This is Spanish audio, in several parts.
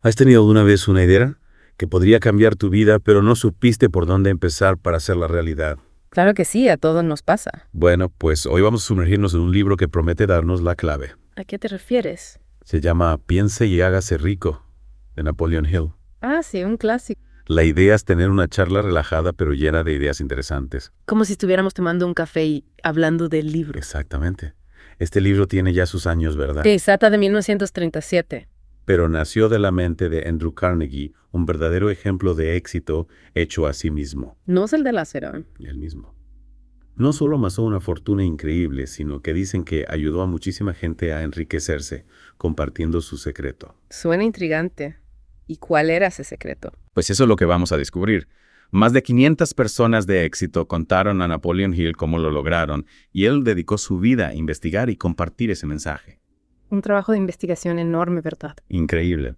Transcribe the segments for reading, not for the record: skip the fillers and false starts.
¿Has tenido alguna vez una idea que podría cambiar tu vida, pero no supiste por dónde empezar para hacerla realidad? Claro que sí, a todos nos pasa. Bueno, pues hoy vamos a sumergirnos en un libro que promete darnos la clave. ¿A qué te refieres? Se llama Piense y hágase rico, de Napoleon Hill. Ah, sí, un clásico. La idea es tener una charla relajada pero llena de ideas interesantes. Como si estuviéramos tomando un café y hablando del libro. Exactamente. Este libro tiene ya sus años, ¿verdad? Sí, data de 1937. Pero nació de la mente de Andrew Carnegie, un verdadero ejemplo de éxito hecho a sí mismo. No es el del acero. Él mismo. No solo amasó una fortuna increíble, sino que dicen que ayudó a muchísima gente a enriquecerse, compartiendo su secreto. Suena intrigante. ¿Y cuál era ese secreto? Pues eso es lo que vamos a descubrir. Más de 500 personas de éxito contaron a Napoleon Hill cómo lo lograron, y él dedicó su vida a investigar y compartir ese mensaje. Un trabajo de investigación enorme, ¿verdad? Increíble.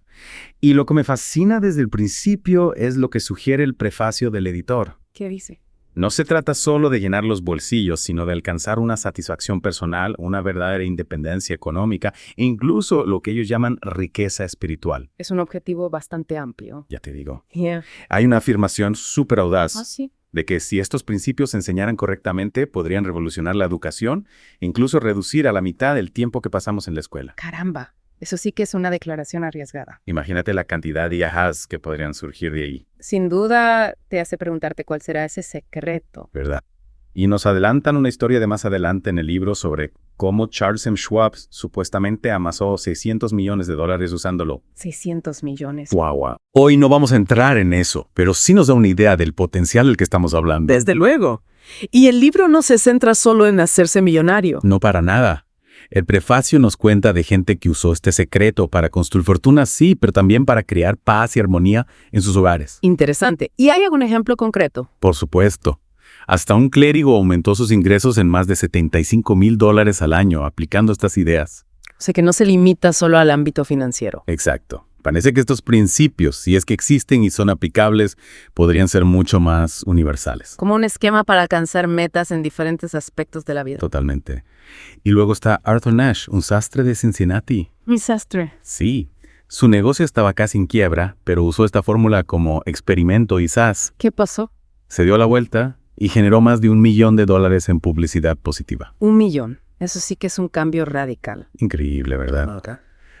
Y lo que me fascina desde el principio es lo que sugiere el prefacio del editor. ¿Qué dice? No se trata solo de llenar los bolsillos, sino de alcanzar una satisfacción personal, una verdadera independencia económica e incluso lo que ellos llaman riqueza espiritual. Es un objetivo bastante amplio. Ya te digo. Yeah. Hay una afirmación súper audaz sí. de que si estos principios se enseñaran correctamente, podrían revolucionar la educación e incluso reducir a la mitad el tiempo que pasamos en la escuela. Caramba, eso sí que es una declaración arriesgada. Imagínate la cantidad de ahas que podrían surgir de ahí, Sin duda te hace preguntarte cuál será ese secreto. ¿verdad? Y nos adelantan una historia de más adelante en el libro sobre cómo Charles M. Schwab supuestamente amasó $600 millones usándolo. 600 millones. Guau. Hoy no vamos a entrar en eso, pero sí nos da una idea del potencial del que estamos hablando. Desde luego. Y el libro no se centra solo en hacerse millonario. No para nada. El prefacio nos cuenta de gente que usó este secreto para construir fortunas, sí, pero también para crear paz y armonía en sus hogares. Interesante. ¿Y hay algún ejemplo concreto? Por supuesto. Hasta un clérigo aumentó sus ingresos en más de $75,000 al año aplicando estas ideas. O sea, que no se limita solo al ámbito financiero. Exacto. Parece que estos principios, si es que existen y son aplicables, podrían ser mucho más universales. Como un esquema para alcanzar metas en diferentes aspectos de la vida. Totalmente. Y luego está Arthur Nash, un sastre de Cincinnati. Un sastre. Sí, su negocio estaba casi en quiebra, pero usó esta fórmula como experimento y ¡zas! ¿Qué pasó? Se dio la vuelta y generó más de $1 millón en publicidad positiva. 1 millón. Eso sí que es un cambio radical. Increíble, ¿verdad?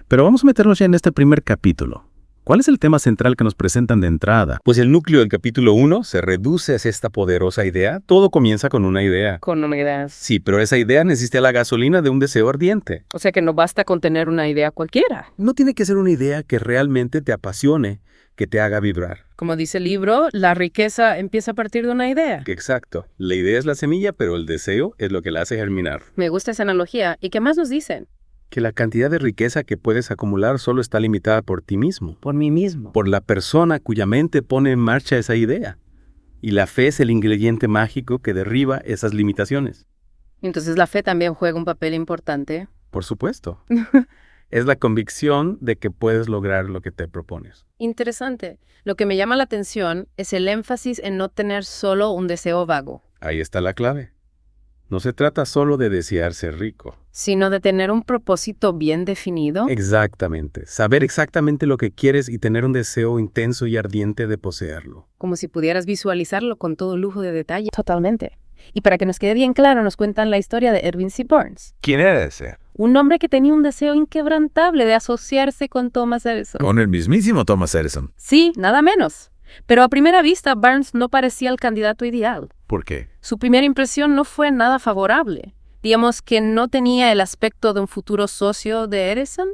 Pero vamos a meternos ya en este primer capítulo. ¿Cuál es el tema central que nos presentan de entrada? Pues el núcleo del capítulo 1 se reduce a esta poderosa idea. Todo comienza con una idea. Con una idea. Sí, pero esa idea necesita la gasolina de un deseo ardiente. O sea que no basta con tener una idea cualquiera. No tiene que ser una idea que realmente te apasione, que te haga vibrar. Como dice el libro, la riqueza empieza a partir de una idea. Exacto. La idea es la semilla, pero el deseo es lo que la hace germinar. Me gusta esa analogía. ¿Y qué más nos dicen? Que la cantidad de riqueza que puedes acumular solo está limitada por ti mismo, Por mí mismo. por la persona cuya mente pone en marcha esa idea. Y la fe es el ingrediente mágico que derriba esas limitaciones. Entonces la fe también juega un papel importante. Por supuesto. Es la convicción de que puedes lograr lo que te propones. Interesante. Lo que me llama la atención es el énfasis en no tener solo un deseo vago, Ahí está la clave. No se trata solo de desear ser rico. sino de tener un propósito bien definido. Exactamente. Saber exactamente lo que quieres y tener un deseo intenso y ardiente de poseerlo. Como si pudieras visualizarlo con todo lujo de detalle. Totalmente. Y para que nos quede bien claro, nos cuentan la historia de Edwin C. Burns, ¿Quién era ese? un hombre que tenía un deseo inquebrantable de asociarse con Thomas Edison. Con el mismísimo Thomas Edison. Sí, nada menos. Pero a primera vista, Burns no parecía el candidato ideal. ¿Por qué? Su primera impresión no fue nada favorable. Digamos que no tenía el aspecto de un futuro socio de Edison.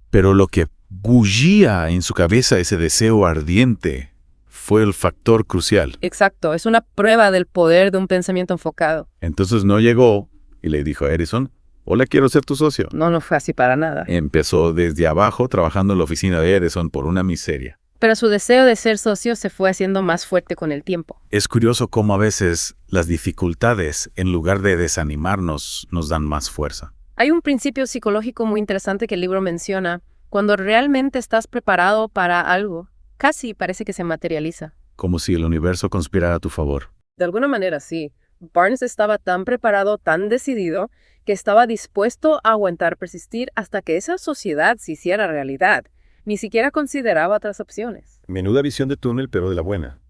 Pero lo que bullía en su cabeza ese deseo ardiente fue el factor crucial. Exacto, es una prueba del poder de un pensamiento enfocado. Entonces no llegó y le dijo a Edison, hola, quiero ser tu socio. No fue así para nada. Empezó desde abajo trabajando en la oficina de Edison por una miseria. Pero su deseo de ser socio se fue haciendo más fuerte con el tiempo. Es curioso cómo a veces las dificultades, en lugar de desanimarnos, nos dan más fuerza. Hay un principio psicológico muy interesante que el libro menciona. Cuando realmente estás preparado para algo, casi parece que se materializa. Como si el universo conspirara a tu favor. De alguna manera sí. Barnes estaba tan preparado, tan decidido, que estaba dispuesto a aguantar persistir hasta que esa sociedad se hiciera realidad. Ni siquiera consideraba otras opciones. Menuda visión de túnel, pero de la buena.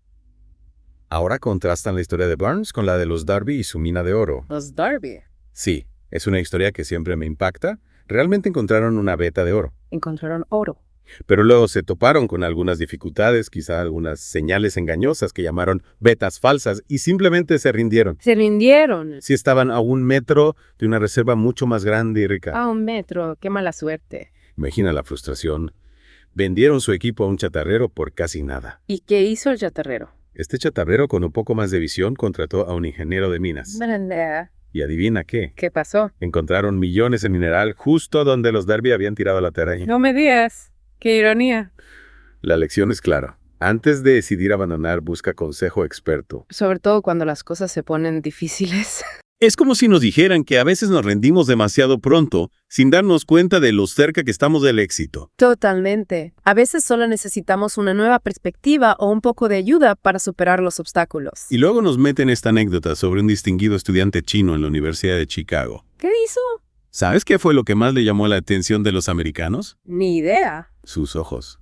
Ahora contrastan la historia de Burns con la de los Darby y su mina de oro. Los Darby Sí, es una historia que siempre me impacta. Realmente encontraron una veta de oro. encontraron oro. Pero luego se toparon con algunas dificultades, quizá algunas señales engañosas que llamaron vetas falsas y simplemente se rindieron. Se rindieron. Sí estaban a 1 metro de una reserva mucho más grande y rica. A 1 metro, qué mala suerte. Imagina la frustración. Vendieron su equipo a un chatarrero por casi nada. ¿Y qué hizo el chatarrero? Este chatarrero, con un poco más de visión, contrató a un ingeniero de minas. Y adivina qué. ¿Qué pasó? Encontraron millones en mineral justo donde los Darby habían tirado la tierra. No me digas. Qué ironía. La lección es clara. Antes de decidir abandonar, busca consejo experto. Sobre todo cuando las cosas se ponen difíciles. Es como si nos dijeran que a veces nos rendimos demasiado pronto, sin darnos cuenta de lo cerca que estamos del éxito. Totalmente. A veces solo necesitamos una nueva perspectiva o un poco de ayuda para superar los obstáculos. Y luego nos meten esta anécdota sobre un distinguido estudiante chino en la Universidad de Chicago. ¿Qué hizo? ¿Sabes qué fue lo que más le llamó la atención de los americanos? Ni idea. Sus ojos.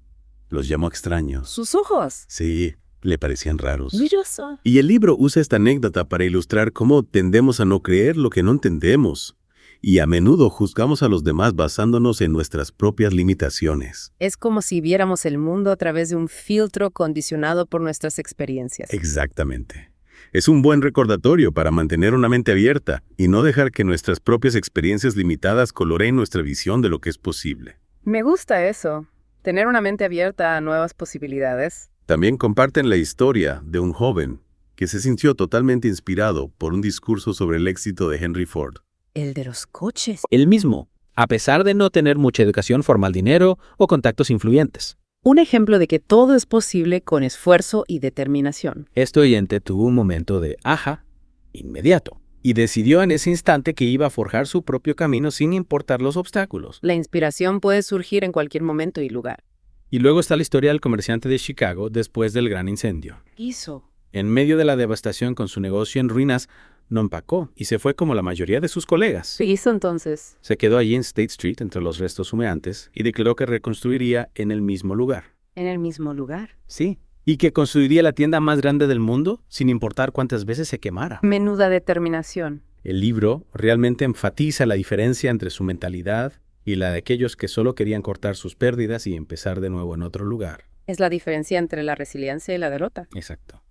Los llamó extraños. Sus ojos. Sí, le parecían raros. Brilloso. Y el libro usa esta anécdota para ilustrar cómo tendemos a no creer lo que no entendemos. Y a menudo juzgamos a los demás basándonos en nuestras propias limitaciones. Es como si viéramos el mundo a través de un filtro condicionado por nuestras experiencias. Exactamente. Es un buen recordatorio para mantener una mente abierta y no dejar que nuestras propias experiencias limitadas coloreen nuestra visión de lo que es posible. Me gusta eso. Tener una mente abierta a nuevas posibilidades. También comparten la historia de un joven que se sintió totalmente inspirado por un discurso sobre el éxito de Henry Ford. El de los coches. Él mismo, a pesar de no tener mucha educación formal, dinero o contactos influyentes. Un ejemplo de que todo es posible con esfuerzo y determinación. Este oyente tuvo un momento de ajá inmediato y decidió en ese instante que iba a forjar su propio camino sin importar los obstáculos. La inspiración puede surgir en cualquier momento y lugar. Y luego está la historia del comerciante de Chicago después del gran incendio. Hizo. En medio de la devastación con su negocio en ruinas, no empacó y se fue como la mayoría de sus colegas. ¿Qué hizo entonces? Se quedó allí en State Street entre los restos humeantes y declaró que reconstruiría en el mismo lugar. En el mismo lugar. Sí, y que construiría la tienda más grande del mundo sin importar cuántas veces se quemara. Menuda determinación. El libro realmente enfatiza la diferencia entre su mentalidad y la de aquellos que solo querían cortar sus pérdidas y empezar de nuevo en otro lugar. Es la diferencia entre la resiliencia y la derrota. Exacto.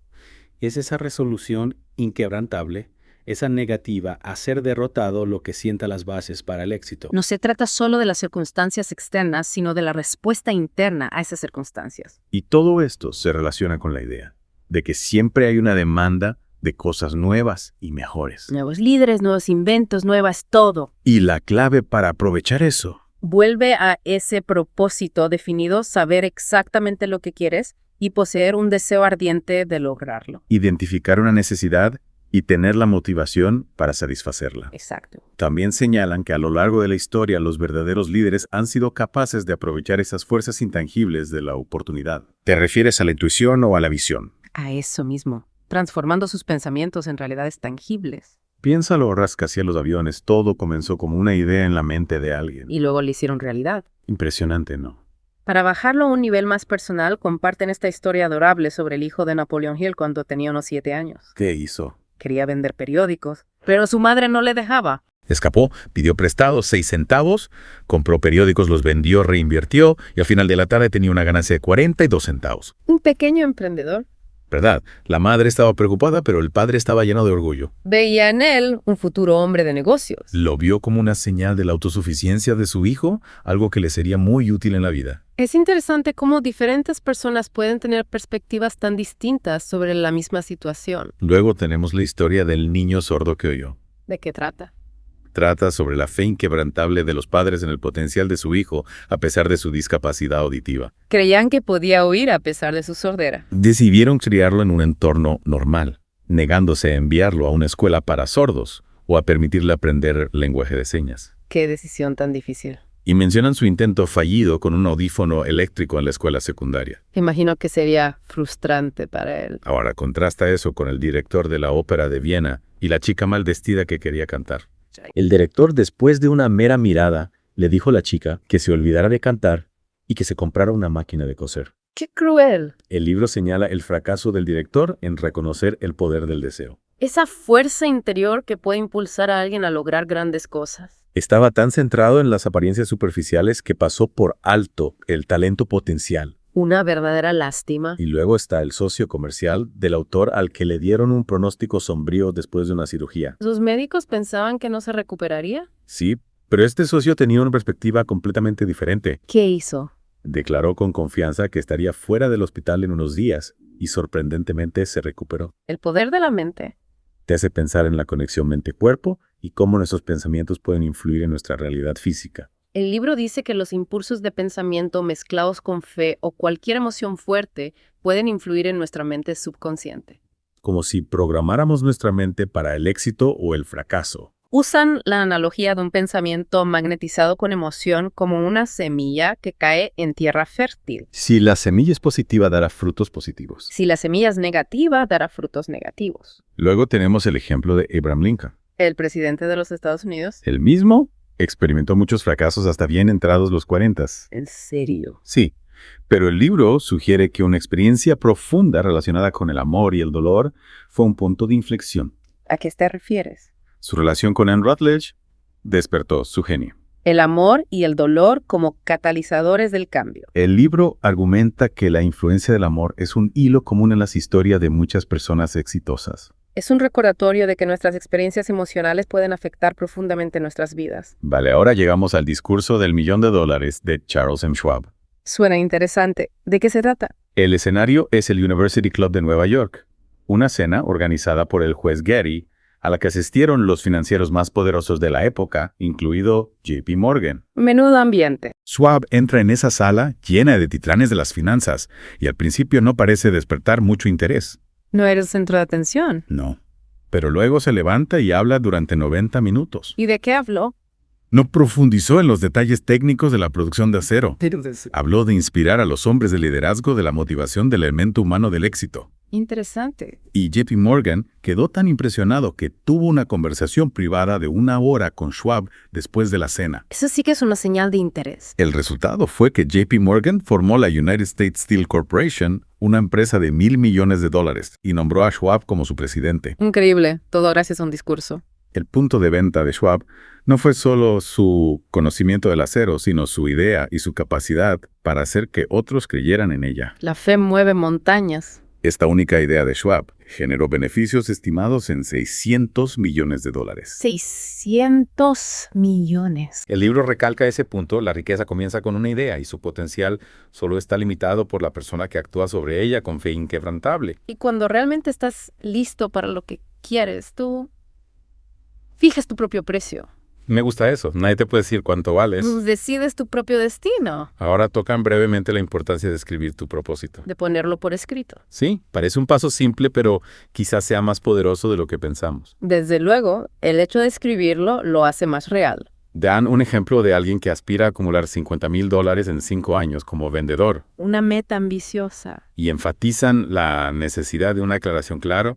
Es esa resolución inquebrantable, esa negativa a ser derrotado lo que sienta las bases para el éxito. No se trata solo de las circunstancias externas, sino de la respuesta interna a esas circunstancias. Y todo esto se relaciona con la idea de que siempre hay una demanda de cosas nuevas y mejores. Nuevos líderes, nuevos inventos, nuevas todo. Y la clave para aprovechar eso Vuelve a ese propósito definido, saber exactamente lo que quieres y poseer un deseo ardiente de lograrlo. identificar una necesidad y tener la motivación para satisfacerla. Exacto. También señalan que a lo largo de la historia los verdaderos líderes han sido capaces de aprovechar esas fuerzas intangibles de la oportunidad. ¿Te refieres a la intuición o a la visión? A eso mismo, transformando sus pensamientos en realidades tangibles. Piénsalo, rascacielos, aviones, todo comenzó como una idea en la mente de alguien. Y luego le hicieron realidad. Impresionante, ¿no? Para bajarlo a un nivel más personal, comparten esta historia adorable sobre el hijo de Napoleon Hill cuando tenía unos 7 años. ¿Qué hizo? Quería vender periódicos, pero su madre no le dejaba. Escapó, pidió prestados 6 centavos, compró periódicos, los vendió, reinvirtió y al final de la tarde tenía una ganancia de 42 centavos. Un pequeño emprendedor. ¿Verdad? La madre estaba preocupada, pero el padre estaba lleno de orgullo. Veía en él un futuro hombre de negocios. Lo vio como una señal de la autosuficiencia de su hijo, algo que le sería muy útil en la vida. Es interesante cómo diferentes personas pueden tener perspectivas tan distintas sobre la misma situación. Luego tenemos la historia del niño sordo que oyó. ¿De qué trata? Trata sobre la fe inquebrantable de los padres en el potencial de su hijo a pesar de su discapacidad auditiva. Creían que podía oír a pesar de su sordera. Decidieron criarlo en un entorno normal, negándose a enviarlo a una escuela para sordos o a permitirle aprender lenguaje de señas. Qué decisión tan difícil. Y mencionan su intento fallido con un audífono eléctrico en la escuela secundaria. Imagino que sería frustrante para él. Ahora contrasta eso con el director de la ópera de Viena y la chica mal vestida que quería cantar. El director, después de una mera mirada, le dijo a la chica que se olvidara de cantar y que se comprara una máquina de coser. ¡Qué cruel! El libro señala el fracaso del director en reconocer el poder del deseo. Esa fuerza interior que puede impulsar a alguien a lograr grandes cosas. Estaba tan centrado en las apariencias superficiales que pasó por alto el talento potencial. Una verdadera lástima. Y luego está el socio comercial del autor al que le dieron un pronóstico sombrío después de una cirugía. ¿Sus médicos pensaban que no se recuperaría? Sí, pero este socio tenía una perspectiva completamente diferente. ¿Qué hizo? Declaró con confianza que estaría fuera del hospital en unos días y sorprendentemente se recuperó. El poder de la mente. Te hace pensar en la conexión mente-cuerpo y cómo nuestros pensamientos pueden influir en nuestra realidad física. El libro dice que los impulsos de pensamiento mezclados con fe o cualquier emoción fuerte pueden influir en nuestra mente subconsciente. Como si programáramos nuestra mente para el éxito o el fracaso. Usan la analogía de un pensamiento magnetizado con emoción como una semilla que cae en tierra fértil. Si la semilla es positiva, dará frutos positivos. Si la semilla es negativa, dará frutos negativos. Luego tenemos el ejemplo de Abraham Lincoln. El presidente de los Estados Unidos. El mismo experimentó muchos fracasos hasta bien entrados los 40. ¿En serio? Sí, pero el libro sugiere que una experiencia profunda relacionada con el amor y el dolor fue un punto de inflexión. ¿A qué te refieres? Su relación con Anne Rutledge despertó su genio. El amor y el dolor como catalizadores del cambio. El libro argumenta que la influencia del amor es un hilo común en las historias de muchas personas exitosas. Es un recordatorio de que nuestras experiencias emocionales pueden afectar profundamente nuestras vidas. Vale, ahora llegamos al discurso del $1.000.000 de Charles M. Schwab. Suena interesante. ¿De qué se trata? El escenario es el University Club de Nueva York, una cena organizada por el juez Getty, a la que asistieron los financieros más poderosos de la época, incluido JP Morgan. Menudo ambiente. Schwab entra en esa sala llena de titanes de las finanzas y al principio no parece despertar mucho interés. No eres centro de atención. No. Pero luego se levanta y habla durante 90 minutos. ¿Y de qué habló? No profundizó en los detalles técnicos de la producción de acero. Habló de inspirar a los hombres de liderazgo de la motivación del elemento humano del éxito. Interesante. Y JP Morgan quedó tan impresionado que tuvo una conversación privada de 1 hora con Schwab después de la cena. Eso sí que es una señal de interés. El resultado fue que JP Morgan formó la United States Steel Corporation, una empresa de $1.000 millones, y nombró a Schwab como su presidente. Increíble. Todo gracias a un discurso. El punto de venta de Schwab no fue solo su conocimiento del acero, sino su idea y su capacidad para hacer que otros creyeran en ella. La fe mueve montañas. Esta única idea de Schwab generó beneficios estimados en $600 millones. 600 millones. El libro recalca ese punto: la riqueza comienza con una idea y su potencial solo está limitado por la persona que actúa sobre ella con fe inquebrantable. Y cuando realmente estás listo para lo que quieres, tú fijas tu propio precio. Me gusta eso. Nadie te puede decir cuánto vales. Decides tu propio destino. Ahora tocan brevemente la importancia de escribir tu propósito. De ponerlo por escrito. Sí, parece un paso simple, pero quizás sea más poderoso de lo que pensamos. Desde luego, el hecho de escribirlo lo hace más real. Dan un ejemplo de alguien que aspira a acumular $50,000 en 5 años como vendedor. Una meta ambiciosa. Y enfatizan la necesidad de una aclaración clara,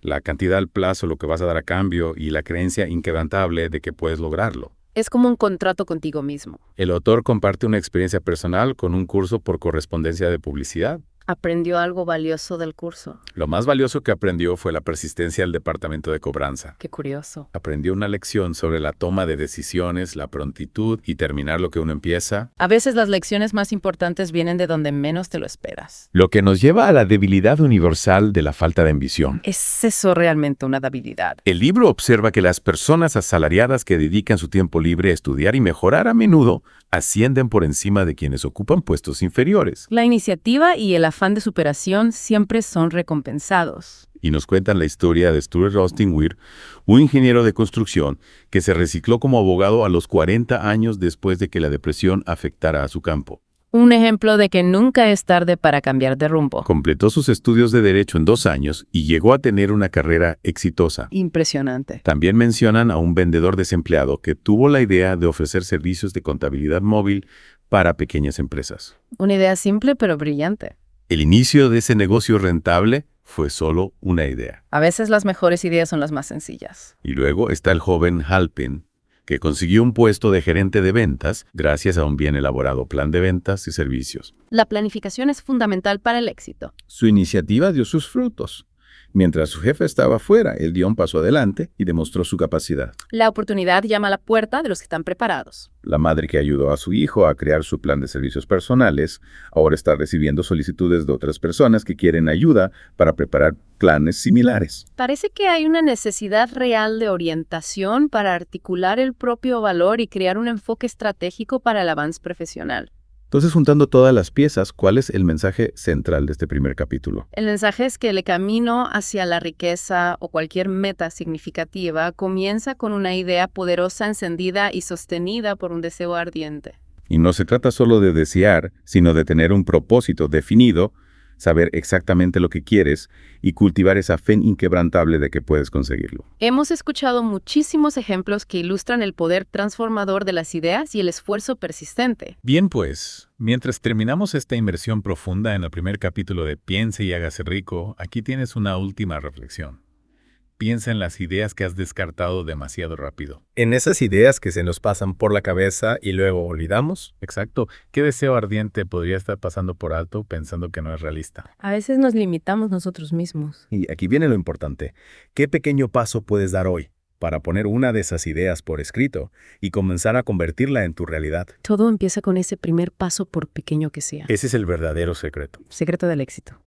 la cantidad, el plazo, lo que vas a dar a cambio y la creencia inquebrantable de que puedes lograrlo. Es como un contrato contigo mismo. El autor comparte una experiencia personal con un curso por correspondencia de publicidad. Aprendió algo valioso del curso. Lo más valioso que aprendió fue la persistencia del departamento de cobranza. Qué curioso. Aprendió una lección sobre la toma de decisiones, la prontitud y terminar lo que uno empieza. A veces las lecciones más importantes vienen de donde menos te lo esperas. Lo que nos lleva a la debilidad universal de la falta de ambición. ¿Es eso realmente una debilidad? El libro observa que las personas asalariadas que dedican su tiempo libre a estudiar y mejorar a menudo ascienden por encima de quienes ocupan puestos inferiores. La iniciativa y el afán de superación siempre son recompensados. Y nos cuentan la historia de Stuart Austin Weir, un ingeniero de construcción que se recicló como abogado a los 40 años después de que la depresión afectara a su campo. Un ejemplo de que nunca es tarde para cambiar de rumbo. Completó sus estudios de Derecho en 2 años y llegó a tener una carrera exitosa. Impresionante. También mencionan a un vendedor desempleado que tuvo la idea de ofrecer servicios de contabilidad móvil para pequeñas empresas. Una idea simple pero brillante. El inicio de ese negocio rentable fue solo una idea. A veces las mejores ideas son las más sencillas. Y luego está el joven Halpin, que consiguió un puesto de gerente de ventas gracias a un bien elaborado plan de ventas y servicios. La planificación es fundamental para el éxito. Su iniciativa dio sus frutos. Mientras su jefe estaba fuera, él dio un paso adelante y demostró su capacidad. La oportunidad llama a la puerta de los que están preparados. La madre que ayudó a su hijo a crear su plan de servicios personales ahora está recibiendo solicitudes de otras personas que quieren ayuda para preparar planes similares. Parece que hay una necesidad real de orientación para articular el propio valor y crear un enfoque estratégico para el avance profesional. Entonces, juntando todas las piezas, ¿cuál es el mensaje central de este primer capítulo? El mensaje es que el camino hacia la riqueza o cualquier meta significativa comienza con una idea poderosa, encendida y sostenida por un deseo ardiente. Y no se trata solo de desear, sino de tener un propósito definido, saber exactamente lo que quieres y cultivar esa fe inquebrantable de que puedes conseguirlo. Hemos escuchado muchísimos ejemplos que ilustran el poder transformador de las ideas y el esfuerzo persistente. Bien, pues, mientras terminamos esta inmersión profunda en el primer capítulo de Piense y hágase rico, aquí tienes una última reflexión. Piensa en las ideas que has descartado demasiado rápido. En esas ideas que se nos pasan por la cabeza y luego olvidamos. Exacto. ¿Qué deseo ardiente podría estar pasando por alto pensando que no es realista? A veces nos limitamos nosotros mismos. Y aquí viene lo importante. ¿Qué pequeño paso puedes dar hoy para poner una de esas ideas por escrito y comenzar a convertirla en tu realidad? Todo empieza con ese primer paso, por pequeño que sea. Ese es el verdadero secreto. Secreto del éxito.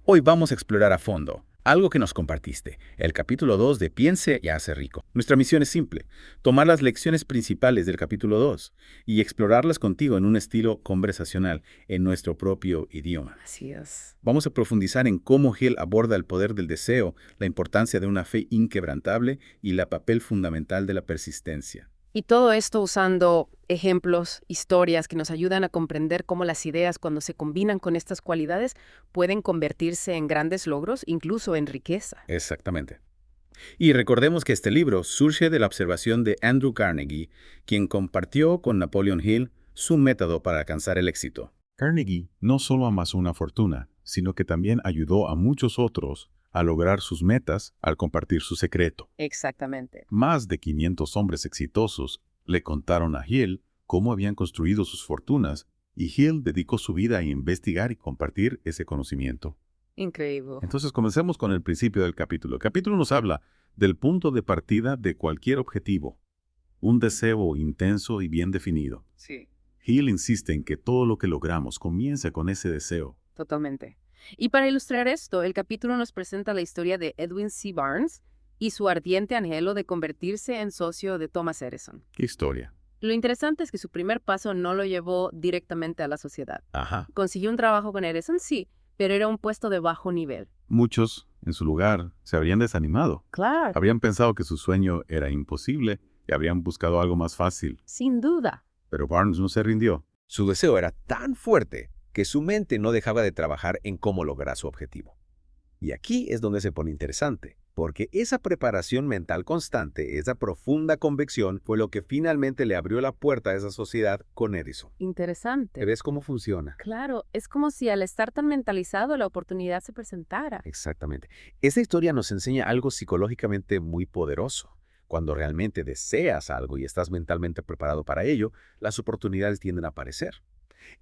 Hoy vamos a explorar a fondo algo que nos compartiste, el capítulo 2 de Piense y hágase rico. Nuestra misión es simple, tomar las lecciones principales del capítulo 2 y explorarlas contigo en un estilo conversacional, en nuestro propio idioma. Así es. Vamos a profundizar en cómo Hill aborda el poder del deseo, la importancia de una fe inquebrantable y el papel fundamental de la persistencia. Y todo esto usando ejemplos, historias que nos ayudan a comprender cómo las ideas, cuando se combinan con estas cualidades, pueden convertirse en grandes logros, incluso en riqueza. Exactamente. Y recordemos que este libro surge de la observación de Andrew Carnegie, quien compartió con Napoleon Hill su método para alcanzar el éxito. Carnegie no solo amasó una fortuna, sino que también ayudó a muchos otros a lograr sus metas al compartir su secreto. Exactamente. Más de 500 hombres exitosos le contaron a Hill cómo habían construido sus fortunas y Hill dedicó su vida a investigar y compartir ese conocimiento. Increíble. Entonces comencemos con el principio del capítulo. El capítulo nos habla del punto de partida de cualquier objetivo, un deseo intenso y bien definido. Sí, Hill insiste en que todo lo que logramos comienza con ese deseo. totalmente. Y para ilustrar esto, el capítulo nos presenta la historia de Edwin C. Barnes y su ardiente anhelo de convertirse en socio de Thomas Edison. ¿Qué historia? Lo interesante es que su primer paso no lo llevó directamente a la sociedad. Ajá. Consiguió un trabajo con Edison, sí, pero era un puesto de bajo nivel. Muchos, en su lugar, se habrían desanimado. Claro. Habrían pensado que su sueño era imposible y habrían buscado algo más fácil. Sin duda. Pero Barnes no se rindió. Su deseo era tan fuerte que su mente no dejaba de trabajar en cómo lograr su objetivo. Y aquí es donde se pone interesante, porque esa preparación mental constante, esa profunda convicción, fue lo que finalmente le abrió la puerta a esa sociedad con Edison. Interesante. ¿Ves cómo funciona? Claro, es como si al estar tan mentalizado la oportunidad se presentara. Exactamente. Esta historia nos enseña algo psicológicamente muy poderoso. Cuando realmente deseas algo y estás mentalmente preparado para ello, las oportunidades tienden a aparecer.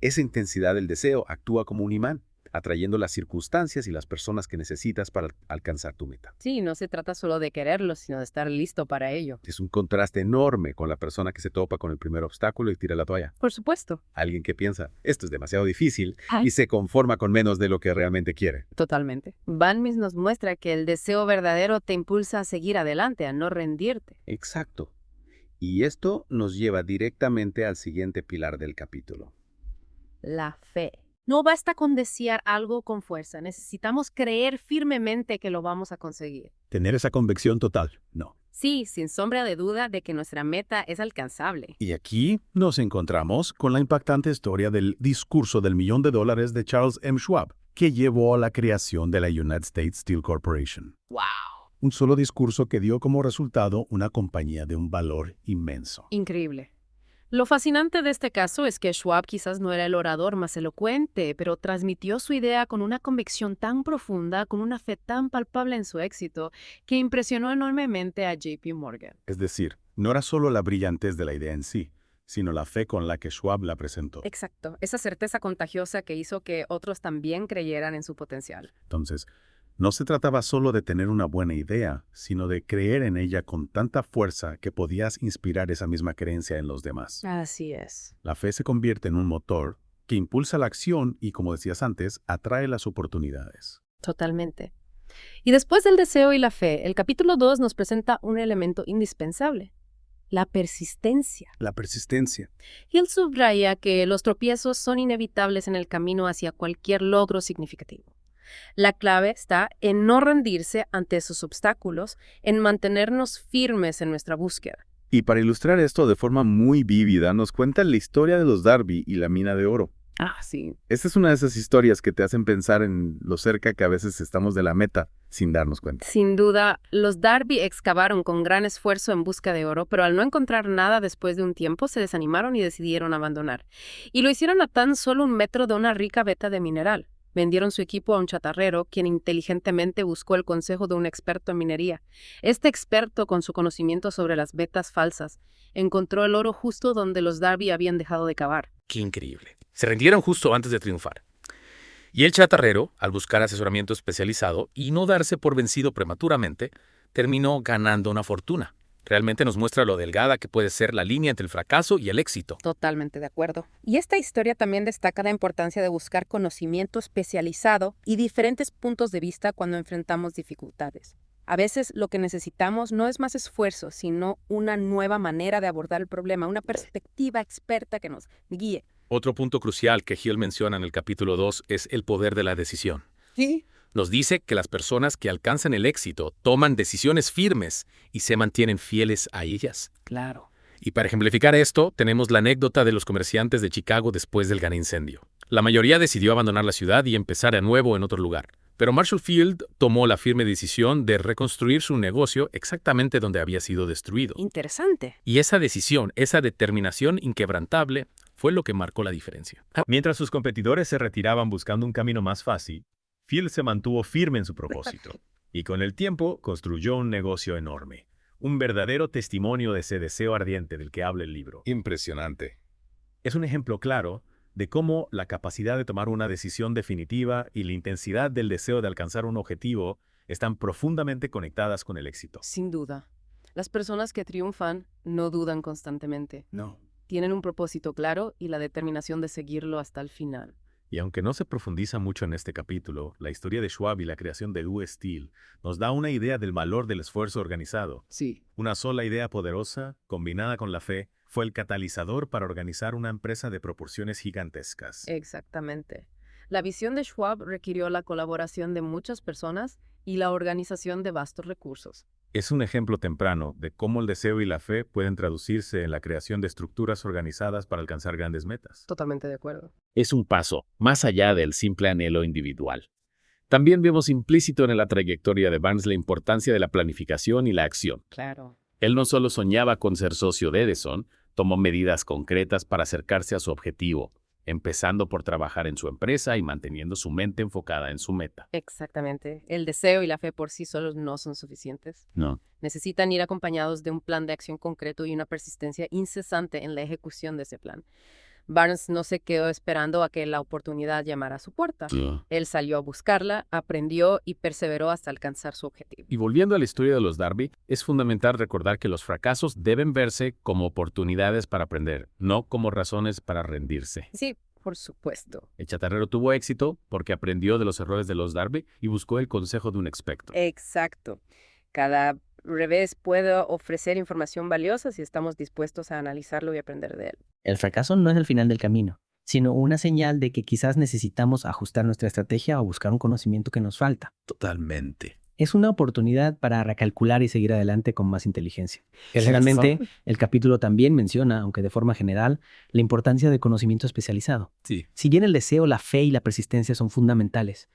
Esa intensidad del deseo actúa como un imán, atrayendo las circunstancias y las personas que necesitas para alcanzar tu meta. Sí, no se trata solo de quererlo, sino de estar listo para ello. Es un contraste enorme con la persona que se topa con el primer obstáculo y tira la toalla. Por supuesto. Alguien que piensa, esto es demasiado difícil, Ay. y se conforma con menos de lo que realmente quiere. Totalmente. Banmis nos muestra que el deseo verdadero te impulsa a seguir adelante, a no rendirte. Exacto. Y esto nos lleva directamente al siguiente pilar del capítulo. La fe. No basta con desear algo con fuerza, necesitamos creer firmemente que lo vamos a conseguir. Tener esa convicción total, no. Sí, sin sombra de duda de que nuestra meta es alcanzable. Y aquí nos encontramos con la impactante historia del discurso del $1.000.000 de Charles M. Schwab, que llevó a la creación de la United States Steel Corporation. ¡Wow! Un solo discurso que dio como resultado una compañía de un valor inmenso. Increíble. Lo fascinante de este caso es que Schwab quizás no era el orador más elocuente, pero transmitió su idea con una convicción tan profunda, con una fe tan palpable en su éxito, que impresionó enormemente a JP Morgan. Es decir, no era solo la brillantez de la idea en sí, sino la fe con la que Schwab la presentó. Exacto, esa certeza contagiosa que hizo que otros también creyeran en su potencial. Entonces, no se trataba solo de tener una buena idea, sino de creer en ella con tanta fuerza que podías inspirar esa misma creencia en los demás. Así es. La fe se convierte en un motor que impulsa la acción y, como decías antes, atrae las oportunidades. Totalmente. Y después del deseo y la fe, el capítulo 2 nos presenta un elemento indispensable: la persistencia. La persistencia. Hill subraya que los tropiezos son inevitables en el camino hacia cualquier logro significativo. La clave está en no rendirse ante esos obstáculos, en mantenernos firmes en nuestra búsqueda. Y para ilustrar esto de forma muy vívida, nos cuenta la historia de los Darby y la mina de oro. Sí. Esta es una de esas historias que te hacen pensar en lo cerca que a veces estamos de la meta sin darnos cuenta. Sin duda, los Darby excavaron con gran esfuerzo en busca de oro, pero al no encontrar nada después de un tiempo se desanimaron y decidieron abandonar. Y lo hicieron a tan solo 1 metro de una rica veta de mineral. Vendieron su equipo a un chatarrero, quien inteligentemente buscó el consejo de un experto en minería. Este experto, con su conocimiento sobre las vetas falsas, encontró el oro justo donde los Darby habían dejado de cavar. ¡Qué increíble! Se rindieron justo antes de triunfar. Y el chatarrero, al buscar asesoramiento especializado y no darse por vencido prematuramente, terminó ganando una fortuna. Realmente nos muestra lo delgada que puede ser la línea entre el fracaso y el éxito. Totalmente de acuerdo. Y esta historia también destaca la importancia de buscar conocimiento especializado y diferentes puntos de vista cuando enfrentamos dificultades. A veces lo que necesitamos no es más esfuerzo, sino una nueva manera de abordar el problema, una perspectiva experta que nos guíe. Otro punto crucial que Hill menciona en el capítulo 2 es el poder de la decisión. Sí. Nos dice que las personas que alcanzan el éxito toman decisiones firmes y se mantienen fieles a ellas. Claro. Y para ejemplificar esto, tenemos la anécdota de los comerciantes de Chicago después del gran incendio. La mayoría decidió abandonar la ciudad y empezar de nuevo en otro lugar. Pero Marshall Field tomó la firme decisión de reconstruir su negocio exactamente donde había sido destruido. Interesante. Y esa decisión, esa determinación inquebrantable, fue lo que marcó la diferencia. Mientras sus competidores se retiraban buscando un camino más fácil, Field se mantuvo firme en su propósito y con el tiempo construyó un negocio enorme, un verdadero testimonio de ese deseo ardiente del que habla el libro. Impresionante. Es un ejemplo claro de cómo la capacidad de tomar una decisión definitiva y la intensidad del deseo de alcanzar un objetivo están profundamente conectadas con el éxito. Sin duda. Las personas que triunfan no dudan constantemente. No. Tienen un propósito claro y la determinación de seguirlo hasta el final. Y aunque no se profundiza mucho en este capítulo, la historia de Schwab y la creación de US Steel nos da una idea del valor del esfuerzo organizado. Sí. Una sola idea poderosa, combinada con la fe, fue el catalizador para organizar una empresa de proporciones gigantescas. Exactamente. La visión de Schwab requirió la colaboración de muchas personas y la organización de vastos recursos. Es un ejemplo temprano de cómo el deseo y la fe pueden traducirse en la creación de estructuras organizadas para alcanzar grandes metas. Totalmente de acuerdo. Es un paso más allá del simple anhelo individual. También vemos implícito en la trayectoria de Barnes la importancia de la planificación y la acción. Claro. Él no solo soñaba con ser socio de Edison, tomó medidas concretas para acercarse a su objetivo, empezando por trabajar en su empresa y manteniendo su mente enfocada en su meta. Exactamente. El deseo y la fe por sí solos no son suficientes. No. Necesitan ir acompañados de un plan de acción concreto y una persistencia incesante en la ejecución de ese plan. Barnes no se quedó esperando a que la oportunidad llamara a su puerta. Él salió a buscarla, aprendió y perseveró hasta alcanzar su objetivo. Y volviendo a la historia de los Darby, es fundamental recordar que los fracasos deben verse como oportunidades para aprender, no como razones para rendirse. Sí, por supuesto. El chatarrero tuvo éxito porque aprendió de los errores de los Darby y buscó el consejo de un experto. Exacto. Cada revés puede ofrecer información valiosa si estamos dispuestos a analizarlo y aprender de él. El fracaso no es el final del camino, sino una señal de que quizás necesitamos ajustar nuestra estrategia o buscar un conocimiento que nos falta. Totalmente. Es una oportunidad para recalcular y seguir adelante con más inteligencia. Realmente, el capítulo también menciona, aunque de forma general, la importancia del conocimiento especializado. Sí. Si bien el deseo, la fe y la persistencia son fundamentales,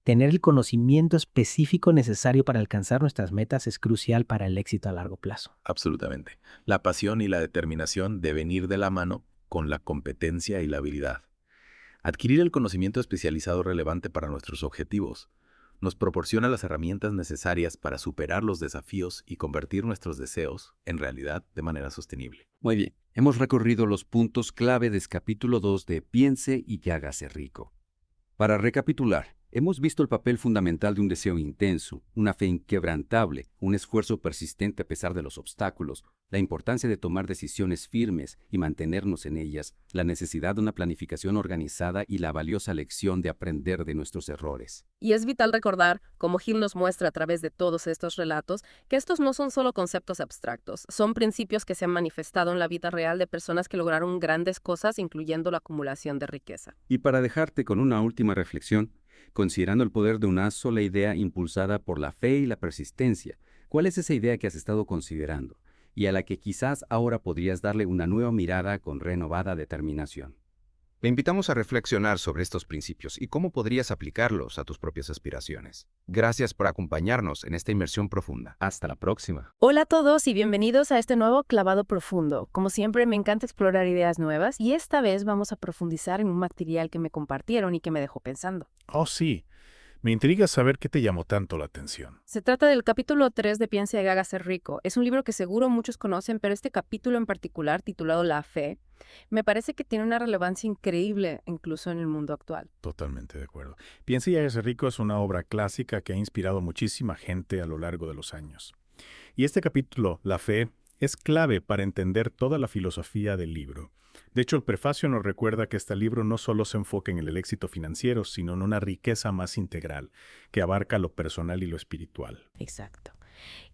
Tener el conocimiento específico necesario para alcanzar nuestras metas es crucial para el éxito a largo plazo. Absolutamente. La pasión y la determinación deben ir de la mano con la competencia y la habilidad. Adquirir el conocimiento especializado relevante para nuestros objetivos nos proporciona las herramientas necesarias para superar los desafíos y convertir nuestros deseos en realidad de manera sostenible. Muy bien, hemos recorrido los puntos clave del capítulo 2 de Piense y hágase rico. Para recapitular, hemos visto el papel fundamental de un deseo intenso, una fe inquebrantable, un esfuerzo persistente a pesar de los obstáculos, la importancia de tomar decisiones firmes y mantenernos en ellas, la necesidad de una planificación organizada y la valiosa lección de aprender de nuestros errores. Y es vital recordar, como Hill nos muestra a través de todos estos relatos, que estos no son solo conceptos abstractos, son principios que se han manifestado en la vida real de personas que lograron grandes cosas, incluyendo la acumulación de riqueza. Y para dejarte con una última reflexión, considerando el poder de una sola idea impulsada por la fe y la persistencia, ¿cuál es esa idea que has estado considerando y a la que quizás ahora podrías darle una nueva mirada con renovada determinación? Le invitamos a reflexionar sobre estos principios y cómo podrías aplicarlos a tus propias aspiraciones. Gracias por acompañarnos en esta inmersión profunda. Hasta la próxima. Hola a todos y bienvenidos a este nuevo Clavado Profundo. Como siempre, me encanta explorar ideas nuevas y esta vez vamos a profundizar en un material que me compartieron y que me dejó pensando. Oh, sí. Me intriga saber qué te llamó tanto la atención. Se trata del capítulo 3 de Piense y hágase rico. Es un libro que seguro muchos conocen, pero este capítulo en particular, titulado La Fe, me parece que tiene una relevancia increíble incluso en el mundo actual. Totalmente de acuerdo. Piense y hágase rico es una obra clásica que ha inspirado a muchísima gente a lo largo de los años. Y este capítulo, La Fe, es clave para entender toda la filosofía del libro. De hecho, el prefacio nos recuerda que este libro no solo se enfoca en el éxito financiero, sino en una riqueza más integral, que abarca lo personal y lo espiritual. Exacto.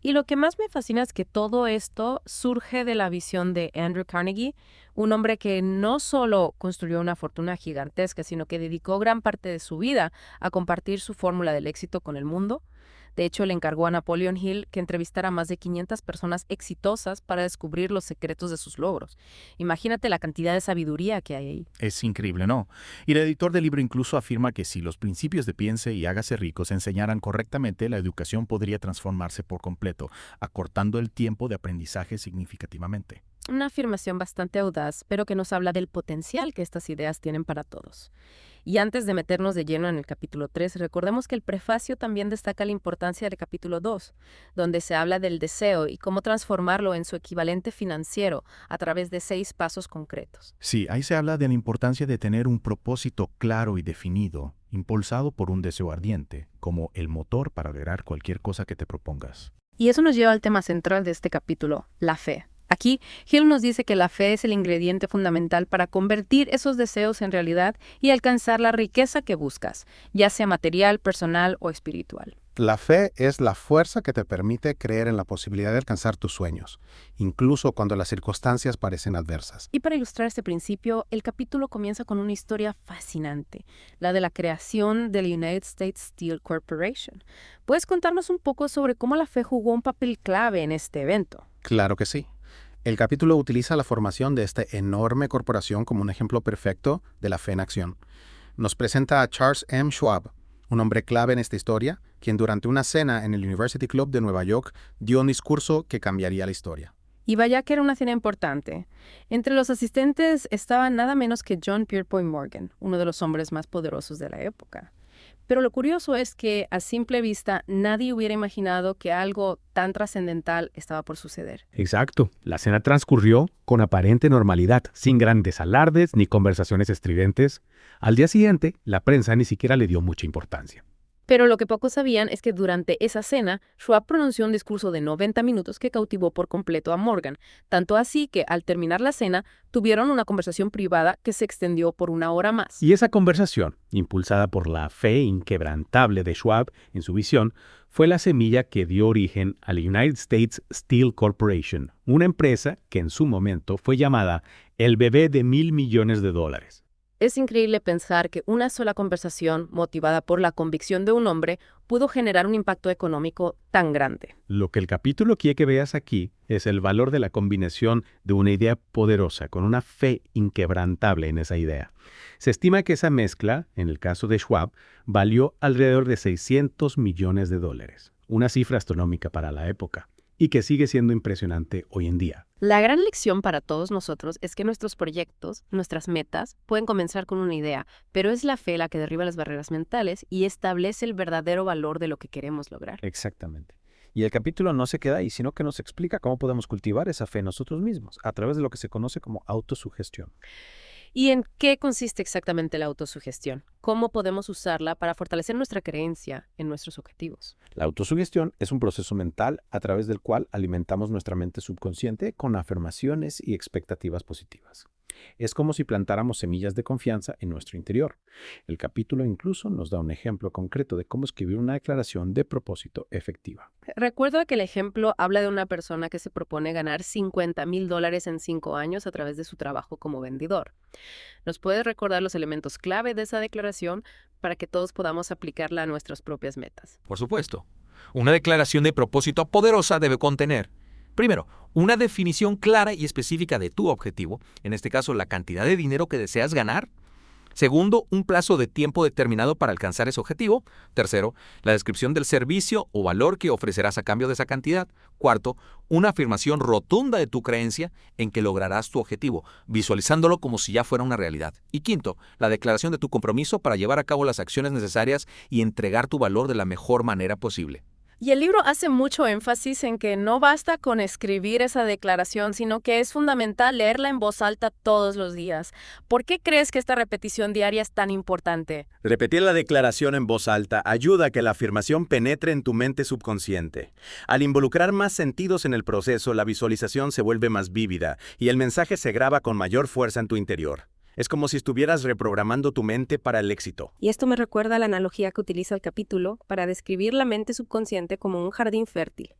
Y lo que más me fascina es que todo esto surge de la visión de Andrew Carnegie, un hombre que no solo construyó una fortuna gigantesca, sino que dedicó gran parte de su vida a compartir su fórmula del éxito con el mundo. De hecho, le encargó a Napoleon Hill que entrevistara a más de 500 personas exitosas para descubrir los secretos de sus logros. Imagínate la cantidad de sabiduría que hay ahí. Es increíble, ¿no? Y el editor del libro incluso afirma que si los principios de Piense y hágase rico se enseñaran correctamente, la educación podría transformarse por completo, acortando el tiempo de aprendizaje significativamente. Una afirmación bastante audaz, pero que nos habla del potencial que estas ideas tienen para todos. Y antes de meternos de lleno en el capítulo 3, recordemos que el prefacio también destaca la importancia del capítulo 2, donde se habla del deseo y cómo transformarlo en su equivalente financiero a través de 6 pasos concretos. Sí, ahí se habla de la importancia de tener un propósito claro y definido, impulsado por un deseo ardiente, como el motor para lograr cualquier cosa que te propongas. Y eso nos lleva al tema central de este capítulo, la fe. Aquí, Hill nos dice que la fe es el ingrediente fundamental para convertir esos deseos en realidad y alcanzar la riqueza que buscas, ya sea material, personal o espiritual. La fe es la fuerza que te permite creer en la posibilidad de alcanzar tus sueños, incluso cuando las circunstancias parecen adversas. Y para ilustrar este principio, el capítulo comienza con una historia fascinante, la de la creación del United States Steel Corporation. ¿Puedes contarnos un poco sobre cómo la fe jugó un papel clave en este evento? Claro que sí. El capítulo utiliza la formación de esta enorme corporación como un ejemplo perfecto de la fe en acción. Nos presenta a Charles M. Schwab, un hombre clave en esta historia, quien durante una cena en el University Club de Nueva York dio un discurso que cambiaría la historia. Y vaya que era una cena importante. Entre los asistentes estaba nada menos que John Pierpont Morgan, uno de los hombres más poderosos de la época. Pero lo curioso es que, a simple vista, nadie hubiera imaginado que algo tan trascendental estaba por suceder. Exacto. La cena transcurrió con aparente normalidad, sin grandes alardes ni conversaciones estridentes. Al día siguiente, la prensa ni siquiera le dio mucha importancia. Pero lo que pocos sabían es que durante esa cena, Schwab pronunció un discurso de 90 minutos que cautivó por completo a Morgan, tanto así que al terminar la cena, tuvieron una conversación privada que se extendió por 1 hora más. Y esa conversación, impulsada por la fe inquebrantable de Schwab en su visión, fue la semilla que dio origen a la United States Steel Corporation, una empresa que en su momento fue llamada el bebé de $1,000 millones. Es increíble pensar que una sola conversación, motivada por la convicción de un hombre, pudo generar un impacto económico tan grande. Lo que el capítulo quiere que veas aquí es el valor de la combinación de una idea poderosa con una fe inquebrantable en esa idea. Se estima que esa mezcla, en el caso de Schwab, valió alrededor de $600 millones, una cifra astronómica para la época, y que sigue siendo impresionante hoy en día. La gran lección para todos nosotros es que nuestros proyectos, nuestras metas, pueden comenzar con una idea, pero es la fe la que derriba las barreras mentales y establece el verdadero valor de lo que queremos lograr. Exactamente. Y el capítulo no se queda ahí, sino que nos explica cómo podemos cultivar esa fe nosotros mismos, a través de lo que se conoce como autosugestión. ¿Y en qué consiste exactamente la autosugestión? ¿Cómo podemos usarla para fortalecer nuestra creencia en nuestros objetivos? La autosugestión es un proceso mental a través del cual alimentamos nuestra mente subconsciente con afirmaciones y expectativas positivas. Es como si plantáramos semillas de confianza en nuestro interior. El capítulo incluso nos da un ejemplo concreto de cómo escribir una declaración de propósito efectiva. Recuerdo que el ejemplo habla de una persona que se propone ganar $50,000 en 5 años a través de su trabajo como vendedor. ¿Nos puedes recordar los elementos clave de esa declaración para que todos podamos aplicarla a nuestras propias metas? Por supuesto. Una declaración de propósito poderosa debe contener, primero, una definición clara y específica de tu objetivo, en este caso la cantidad de dinero que deseas ganar. Segundo, un plazo de tiempo determinado para alcanzar ese objetivo. Tercero, la descripción del servicio o valor que ofrecerás a cambio de esa cantidad. Cuarto, una afirmación rotunda de tu creencia en que lograrás tu objetivo, visualizándolo como si ya fuera una realidad. Y quinto, la declaración de tu compromiso para llevar a cabo las acciones necesarias y entregar tu valor de la mejor manera posible. Y el libro hace mucho énfasis en que no basta con escribir esa declaración, sino que es fundamental leerla en voz alta todos los días. ¿Por qué crees que esta repetición diaria es tan importante? Repetir la declaración en voz alta ayuda a que la afirmación penetre en tu mente subconsciente. Al involucrar más sentidos en el proceso, la visualización se vuelve más vívida y el mensaje se graba con mayor fuerza en tu interior. Es como si estuvieras reprogramando tu mente para el éxito. Y esto me recuerda a la analogía que utiliza el capítulo para describir la mente subconsciente como un jardín fértil.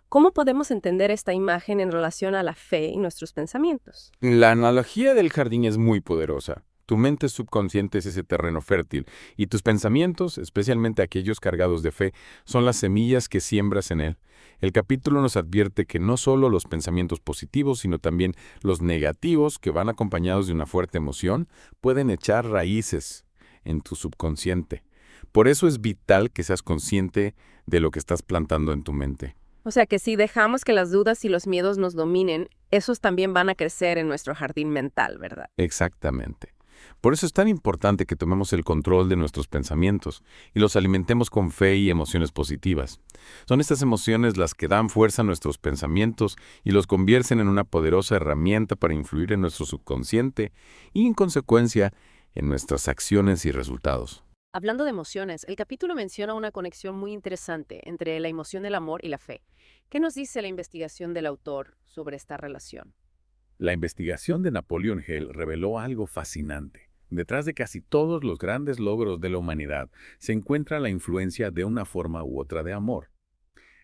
¿Cómo podemos entender esta imagen en relación a la fe y nuestros pensamientos? La analogía del jardín es muy poderosa. Tu mente subconsciente es ese terreno fértil y tus pensamientos, especialmente aquellos cargados de fe, son las semillas que siembras en él. El capítulo nos advierte que no solo los pensamientos positivos, sino también los negativos, que van acompañados de una fuerte emoción, pueden echar raíces en tu subconsciente. Por eso es vital que seas consciente de lo que estás plantando en tu mente. O sea que si dejamos que las dudas y los miedos nos dominen, esos también van a crecer en nuestro jardín mental, ¿verdad? Exactamente. Por eso es tan importante que tomemos el control de nuestros pensamientos y los alimentemos con fe y emociones positivas. Son estas emociones las que dan fuerza a nuestros pensamientos y los convierten en una poderosa herramienta para influir en nuestro subconsciente y, en consecuencia, en nuestras acciones y resultados. Hablando de emociones, el capítulo menciona una conexión muy interesante entre la emoción del amor y la fe. ¿Qué nos dice la investigación del autor sobre esta relación? La investigación de Napoleon Hill reveló algo fascinante. Detrás de casi todos los grandes logros de la humanidad se encuentra la influencia de una forma u otra de amor.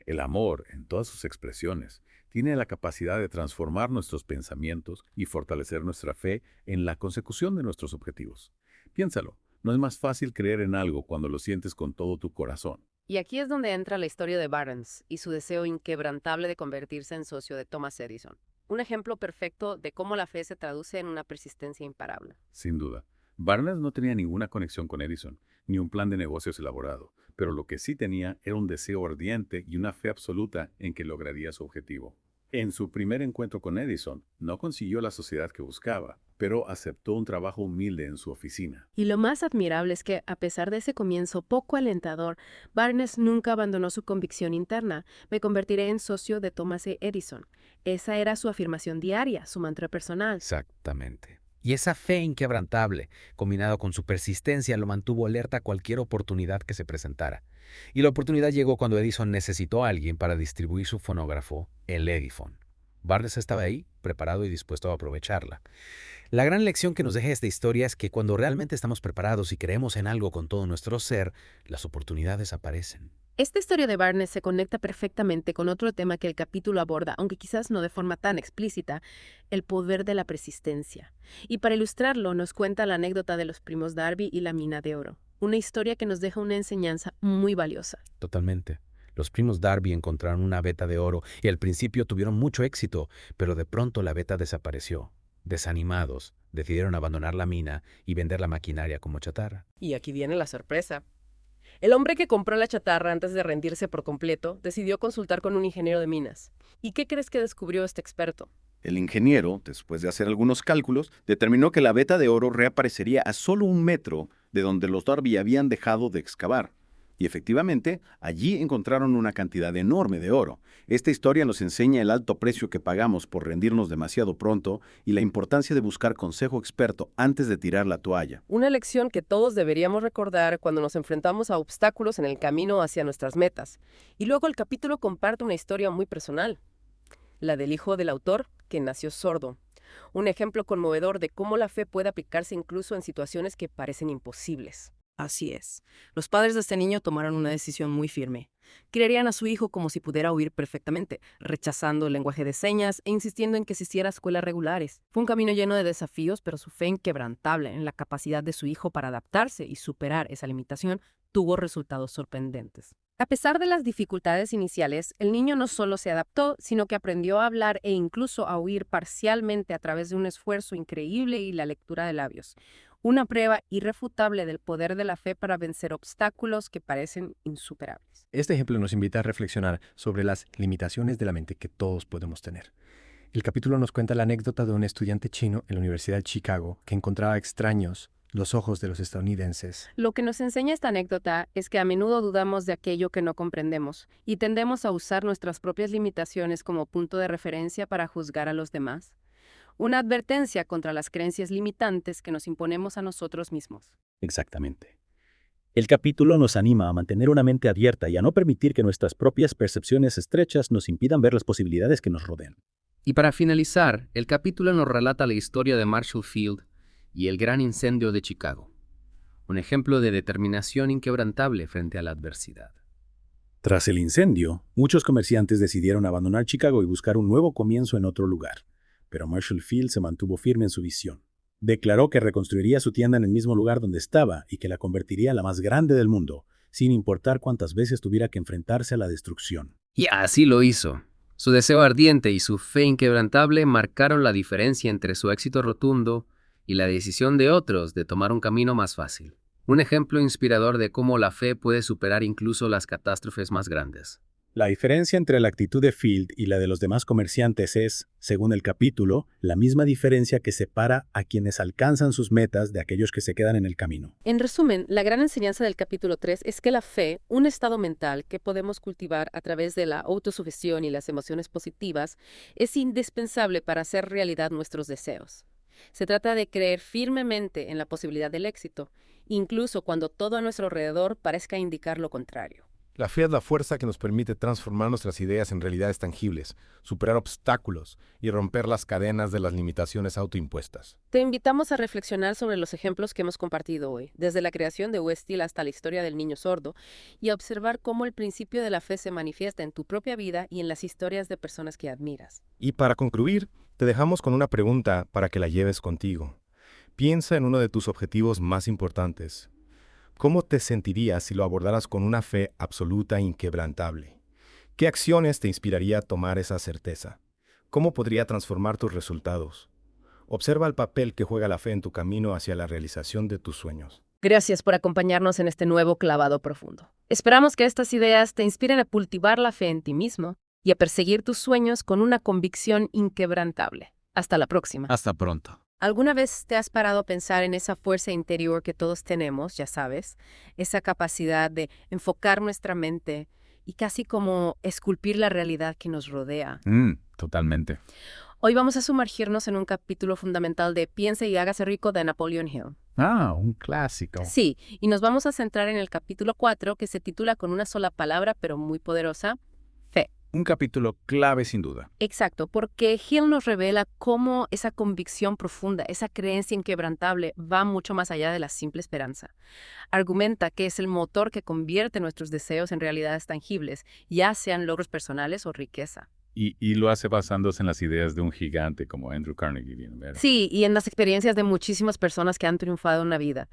El amor, en todas sus expresiones, tiene la capacidad de transformar nuestros pensamientos y fortalecer nuestra fe en la consecución de nuestros objetivos. Piénsalo, no es más fácil creer en algo cuando lo sientes con todo tu corazón. Y aquí es donde entra la historia de Barnes y su deseo inquebrantable de convertirse en socio de Thomas Edison. Un ejemplo perfecto de cómo la fe se traduce en una persistencia imparable. Sin duda. Barnes no tenía ninguna conexión con Edison, ni un plan de negocios elaborado, pero lo que sí tenía era un deseo ardiente y una fe absoluta en que lograría su objetivo. En su primer encuentro con Edison, no consiguió la sociedad que buscaba, pero aceptó un trabajo humilde en su oficina. Y lo más admirable es que, a pesar de ese comienzo poco alentador, Barnes nunca abandonó su convicción interna: me convertiré en socio de Thomas Edison. Esa era su afirmación diaria, su mantra personal. Exactamente. Y esa fe inquebrantable, combinado con su persistencia, lo mantuvo alerta a cualquier oportunidad que se presentara. Y la oportunidad llegó cuando Edison necesitó a alguien para distribuir su fonógrafo, el Ediphone. Barnes estaba ahí, preparado y dispuesto a aprovecharla. La gran lección que nos deja esta historia es que cuando realmente estamos preparados y creemos en algo con todo nuestro ser, las oportunidades aparecen. Esta historia de Barnes se conecta perfectamente con otro tema que el capítulo aborda, aunque quizás no de forma tan explícita, el poder de la persistencia. Y para ilustrarlo nos cuenta la anécdota de los primos Darby y la mina de oro, una historia que nos deja una enseñanza muy valiosa. Totalmente. Los primos Darby encontraron una veta de oro y al principio tuvieron mucho éxito, pero de pronto la veta desapareció. Desanimados, decidieron abandonar la mina y vender la maquinaria como chatarra. Y aquí viene la sorpresa. El hombre que compró la chatarra antes de rendirse por completo decidió consultar con un ingeniero de minas. ¿Y qué crees que descubrió este experto? El ingeniero, después de hacer algunos cálculos, determinó que la veta de oro reaparecería a solo 1 metro de donde los Darby habían dejado de excavar. Y efectivamente, allí encontraron una cantidad enorme de oro. Esta historia nos enseña el alto precio que pagamos por rendirnos demasiado pronto y la importancia de buscar consejo experto antes de tirar la toalla. Una lección que todos deberíamos recordar cuando nos enfrentamos a obstáculos en el camino hacia nuestras metas. Y luego el capítulo comparte una historia muy personal, la del hijo del autor, que nació sordo. Un ejemplo conmovedor de cómo la fe puede aplicarse incluso en situaciones que parecen imposibles. Así es. Los padres de este niño tomaron una decisión muy firme. Criarían a su hijo como si pudiera oír perfectamente, rechazando el lenguaje de señas e insistiendo en que asistiera a escuelas regulares. Fue un camino lleno de desafíos, pero su fe inquebrantable en la capacidad de su hijo para adaptarse y superar esa limitación tuvo resultados sorprendentes. A pesar de las dificultades iniciales, el niño no solo se adaptó, sino que aprendió a hablar e incluso a oír parcialmente a través de un esfuerzo increíble y la lectura de labios. Una prueba irrefutable del poder de la fe para vencer obstáculos que parecen insuperables. Este ejemplo nos invita a reflexionar sobre las limitaciones de la mente que todos podemos tener. El capítulo nos cuenta la anécdota de un estudiante chino en la Universidad de Chicago que encontraba extraños los ojos de los estadounidenses. Lo que nos enseña esta anécdota es que a menudo dudamos de aquello que no comprendemos y tendemos a usar nuestras propias limitaciones como punto de referencia para juzgar a los demás. Una advertencia contra las creencias limitantes que nos imponemos a nosotros mismos. Exactamente. El capítulo nos anima a mantener una mente abierta y a no permitir que nuestras propias percepciones estrechas nos impidan ver las posibilidades que nos rodean. Y para finalizar, el capítulo nos relata la historia de Marshall Field y el gran incendio de Chicago, un ejemplo de determinación inquebrantable frente a la adversidad. Tras el incendio, muchos comerciantes decidieron abandonar Chicago y buscar un nuevo comienzo en otro lugar. Pero Marshall Field se mantuvo firme en su visión. Declaró que reconstruiría su tienda en el mismo lugar donde estaba y que la convertiría en la más grande del mundo, sin importar cuántas veces tuviera que enfrentarse a la destrucción. Y así lo hizo. Su deseo ardiente y su fe inquebrantable marcaron la diferencia entre su éxito rotundo y la decisión de otros de tomar un camino más fácil. Un ejemplo inspirador de cómo la fe puede superar incluso las catástrofes más grandes. La diferencia entre la actitud de Field y la de los demás comerciantes es, según el capítulo, la misma diferencia que separa a quienes alcanzan sus metas de aquellos que se quedan en el camino. En resumen, la gran enseñanza del capítulo 3 es que la fe, un estado mental que podemos cultivar a través de la autosugestión y las emociones positivas, es indispensable para hacer realidad nuestros deseos. Se trata de creer firmemente en la posibilidad del éxito, incluso cuando todo a nuestro alrededor parezca indicar lo contrario. La fe es la fuerza que nos permite transformar nuestras ideas en realidades tangibles, superar obstáculos y romper las cadenas de las limitaciones autoimpuestas. Te invitamos a reflexionar sobre los ejemplos que hemos compartido hoy, desde la creación de Westhill hasta la historia del niño sordo, y a observar cómo el principio de la fe se manifiesta en tu propia vida y en las historias de personas que admiras. Y para concluir, te dejamos con una pregunta para que la lleves contigo. Piensa en uno de tus objetivos más importantes. ¿Cómo te sentirías si lo abordaras con una fe absoluta e inquebrantable? ¿Qué acciones te inspiraría a tomar esa certeza? ¿Cómo podría transformar tus resultados? Observa el papel que juega la fe en tu camino hacia la realización de tus sueños. Gracias por acompañarnos en este nuevo clavado profundo. Esperamos que estas ideas te inspiren a cultivar la fe en ti mismo y a perseguir tus sueños con una convicción inquebrantable. Hasta la próxima. Hasta pronto. ¿Alguna vez te has parado a pensar en esa fuerza interior que todos tenemos, ya sabes? Esa capacidad de enfocar nuestra mente y casi como esculpir la realidad que nos rodea. Totalmente. Hoy vamos a sumergirnos en un capítulo fundamental de Piense y hágase rico de Napoleon Hill. Un clásico. Sí, y nos vamos a centrar en el capítulo 4 que se titula con una sola palabra pero muy poderosa, fe. Un capítulo clave sin duda. Exacto, porque Hill nos revela cómo esa convicción profunda, esa creencia inquebrantable va mucho más allá de la simple esperanza. Argumenta que es el motor que convierte nuestros deseos en realidades tangibles, ya sean logros personales o riqueza. Y lo hace basándose en las ideas de un gigante como Andrew Carnegie. ¿Verdad? Sí, y en las experiencias de muchísimas personas que han triunfado en la vida.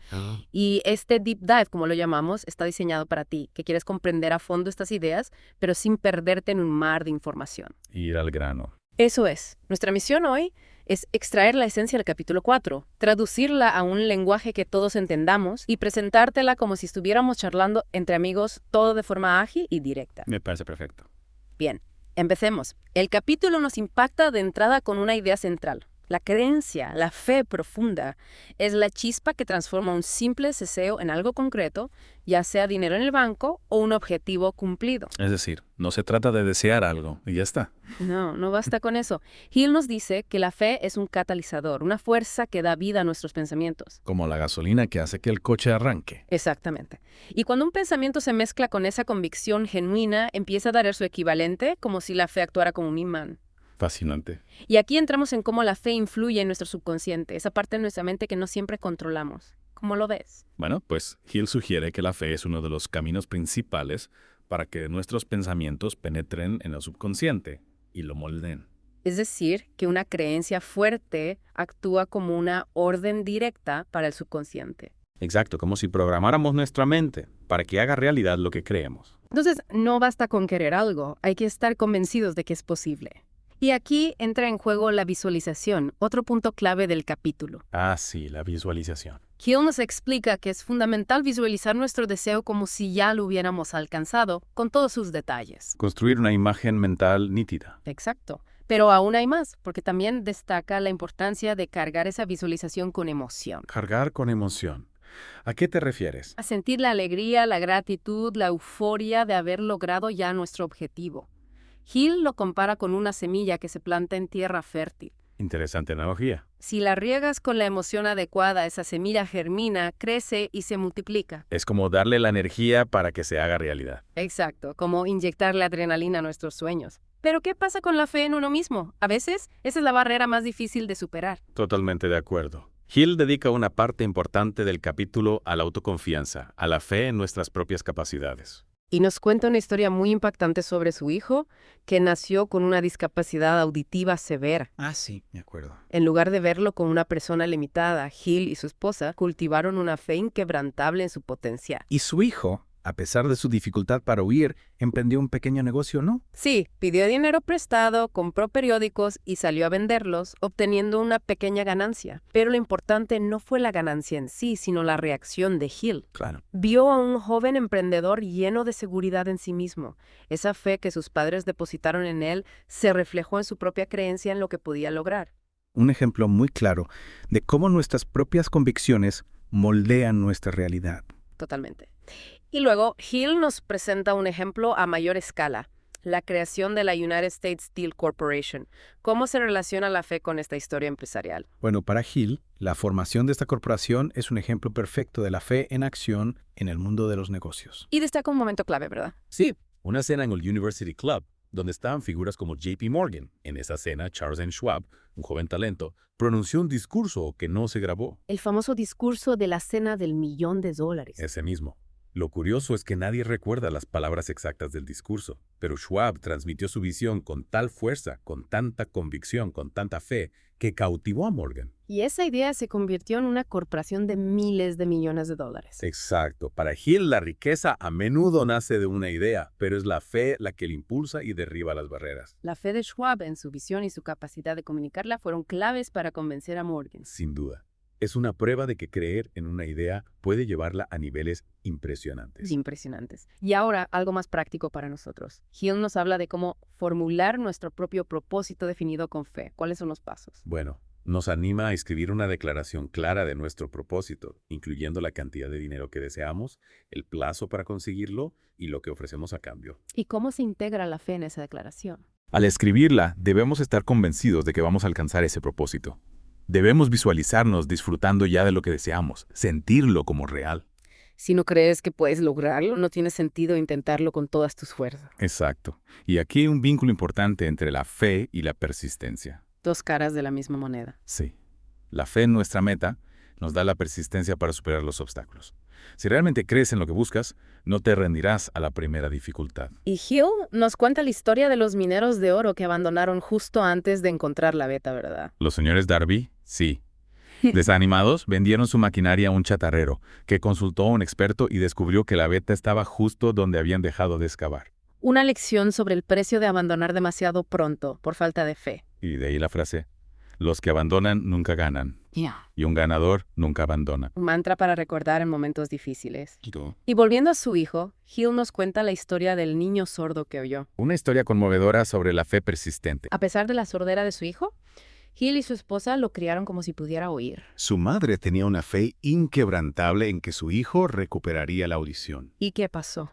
Y este deep dive, como lo llamamos, está diseñado para ti, que quieres comprender a fondo estas ideas, pero sin perderte en un mar de información. Ir al grano. Eso es. Nuestra misión hoy es extraer la esencia del capítulo 4, traducirla a un lenguaje que todos entendamos y presentártela como si estuviéramos charlando entre amigos, todo de forma ágil y directa. Me parece perfecto. Bien. Empecemos. El capítulo nos impacta de entrada con una idea central. La creencia, la fe profunda, es la chispa que transforma un simple deseo en algo concreto, ya sea dinero en el banco o un objetivo cumplido. Es decir, no se trata de desear algo y ya está. No basta con eso. Hill nos dice que la fe es un catalizador, una fuerza que da vida a nuestros pensamientos. Como la gasolina que hace que el coche arranque. Exactamente. Y cuando un pensamiento se mezcla con esa convicción genuina, empieza a dar su equivalente, como si la fe actuara como un imán. Fascinante. Y aquí entramos en cómo la fe influye en nuestro subconsciente, esa parte de nuestra mente que no siempre controlamos. ¿Cómo lo ves? Bueno, pues Hill sugiere que la fe es uno de los caminos principales para que nuestros pensamientos penetren en el subconsciente y lo moldeen. Es decir, que una creencia fuerte actúa como una orden directa para el subconsciente. Exacto, como si programáramos nuestra mente para que haga realidad lo que creemos. Entonces, no basta con querer algo, hay que estar convencidos de que es posible. Y aquí entra en juego la visualización, otro punto clave del capítulo. Ah, sí, la visualización. Hill nos explica que es fundamental visualizar nuestro deseo como si ya lo hubiéramos alcanzado, con todos sus detalles. Construir una imagen mental nítida. Exacto. Pero aún hay más, porque también destaca la importancia de cargar esa visualización con emoción. Cargar con emoción. ¿A qué te refieres? A sentir la alegría, la gratitud, la euforia de haber logrado ya nuestro objetivo. Hill lo compara con una semilla que se planta en tierra fértil. Interesante analogía. Si la riegas con la emoción adecuada, esa semilla germina, crece y se multiplica. Es como darle la energía para que se haga realidad. Exacto, como inyectarle adrenalina a nuestros sueños. Pero ¿qué pasa con la fe en uno mismo? A veces, esa es la barrera más difícil de superar. Totalmente de acuerdo. Hill dedica una parte importante del capítulo a la autoconfianza, a la fe en nuestras propias capacidades. Y nos cuenta una historia muy impactante sobre su hijo, que nació con una discapacidad auditiva severa. Ah, sí, me acuerdo. En lugar de verlo como una persona limitada, Hill y su esposa cultivaron una fe inquebrantable en su potencial. Y su hijo, a pesar de su dificultad para huir, emprendió un pequeño negocio, ¿no? Sí, pidió dinero prestado, compró periódicos y salió a venderlos, obteniendo una pequeña ganancia. Pero lo importante no fue la ganancia en sí, sino la reacción de Hill. Claro. Vio a un joven emprendedor lleno de seguridad en sí mismo. Esa fe que sus padres depositaron en él se reflejó en su propia creencia en lo que podía lograr. Un ejemplo muy claro de cómo nuestras propias convicciones moldean nuestra realidad. Totalmente. Y luego, Hill nos presenta un ejemplo a mayor escala, la creación de la United States Steel Corporation. ¿Cómo se relaciona la fe con esta historia empresarial? Bueno, para Hill, la formación de esta corporación es un ejemplo perfecto de la fe en acción en el mundo de los negocios. Y destaca un momento clave, ¿verdad? Sí, una cena en el University Club, donde estaban figuras como JP Morgan. En esa cena, Charles M. Schwab, un joven talento, pronunció un discurso que no se grabó. El famoso discurso de la cena del $1.000.000. Ese mismo. Lo curioso es que nadie recuerda las palabras exactas del discurso, pero Schwab transmitió su visión con tal fuerza, con tanta convicción, con tanta fe, que cautivó a Morgan. Y esa idea se convirtió en una corporación de miles de millones de dólares. Exacto. Para Hill, la riqueza a menudo nace de una idea, pero es la fe la que le impulsa y derriba las barreras. La fe de Schwab en su visión y su capacidad de comunicarla fueron claves para convencer a Morgan. Sin duda. Es una prueba de que creer en una idea puede llevarla a niveles impresionantes. Impresionantes. Y ahora, algo más práctico para nosotros. Hill nos habla de cómo formular nuestro propio propósito definido con fe. ¿Cuáles son los pasos? Bueno, nos anima a escribir una declaración clara de nuestro propósito, incluyendo la cantidad de dinero que deseamos, el plazo para conseguirlo y lo que ofrecemos a cambio. ¿Y cómo se integra la fe en esa declaración? Al escribirla, debemos estar convencidos de que vamos a alcanzar ese propósito. Debemos visualizarnos disfrutando ya de lo que deseamos, sentirlo como real. Si no crees que puedes lograrlo, no tiene sentido intentarlo con todas tus fuerzas. Exacto. Y aquí hay un vínculo importante entre la fe y la persistencia. Dos caras de la misma moneda. Sí. La fe en nuestra meta nos da la persistencia para superar los obstáculos. Si realmente crees en lo que buscas, no te rendirás a la primera dificultad. Y Hill nos cuenta la historia de los mineros de oro que abandonaron justo antes de encontrar la beta, ¿verdad? Los señores Darby, sí. Desanimados, vendieron su maquinaria a un chatarrero, que consultó a un experto y descubrió que la beta estaba justo donde habían dejado de excavar. Una lección sobre el precio de abandonar demasiado pronto por falta de fe. Y de ahí la frase, los que abandonan nunca ganan. Y un ganador nunca abandona. Un mantra para recordar en momentos difíciles. Y volviendo a su hijo, Hill nos cuenta la historia del niño sordo que oyó. Una historia conmovedora sobre la fe persistente. A pesar de la sordera de su hijo, Hill y su esposa lo criaron como si pudiera oír. Su madre tenía una fe inquebrantable en que su hijo recuperaría la audición. ¿Y qué pasó?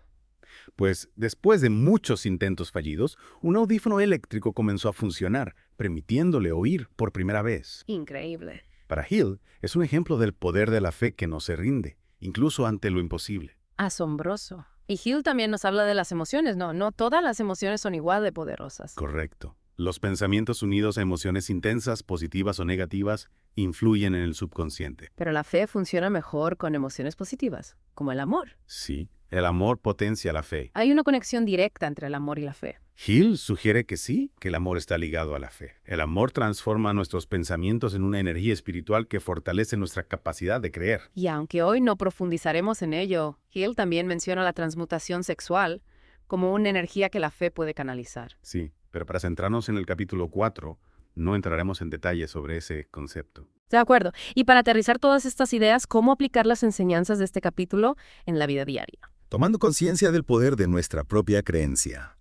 Pues, después de muchos intentos fallidos, un audífono eléctrico comenzó a funcionar, permitiéndole oír por primera vez. Increíble. Para Hill, es un ejemplo del poder de la fe que no se rinde, incluso ante lo imposible. Asombroso. Y Hill también nos habla de las emociones, ¿no? No todas las emociones son igual de poderosas. Correcto. Los pensamientos unidos a emociones intensas, positivas o negativas, influyen en el subconsciente. Pero la fe funciona mejor con emociones positivas, como el amor. Sí, el amor potencia la fe. Hay una conexión directa entre el amor y la fe. Hill sugiere que sí, que el amor está ligado a la fe. El amor transforma nuestros pensamientos en una energía espiritual que fortalece nuestra capacidad de creer. Y aunque hoy no profundizaremos en ello, Hill también menciona la transmutación sexual como una energía que la fe puede canalizar. Sí, pero para centrarnos en el capítulo 4, no entraremos en detalle sobre ese concepto. De acuerdo. Y para aterrizar todas estas ideas, ¿cómo aplicar las enseñanzas de este capítulo en la vida diaria? Tomando conciencia del poder de nuestra propia creencia.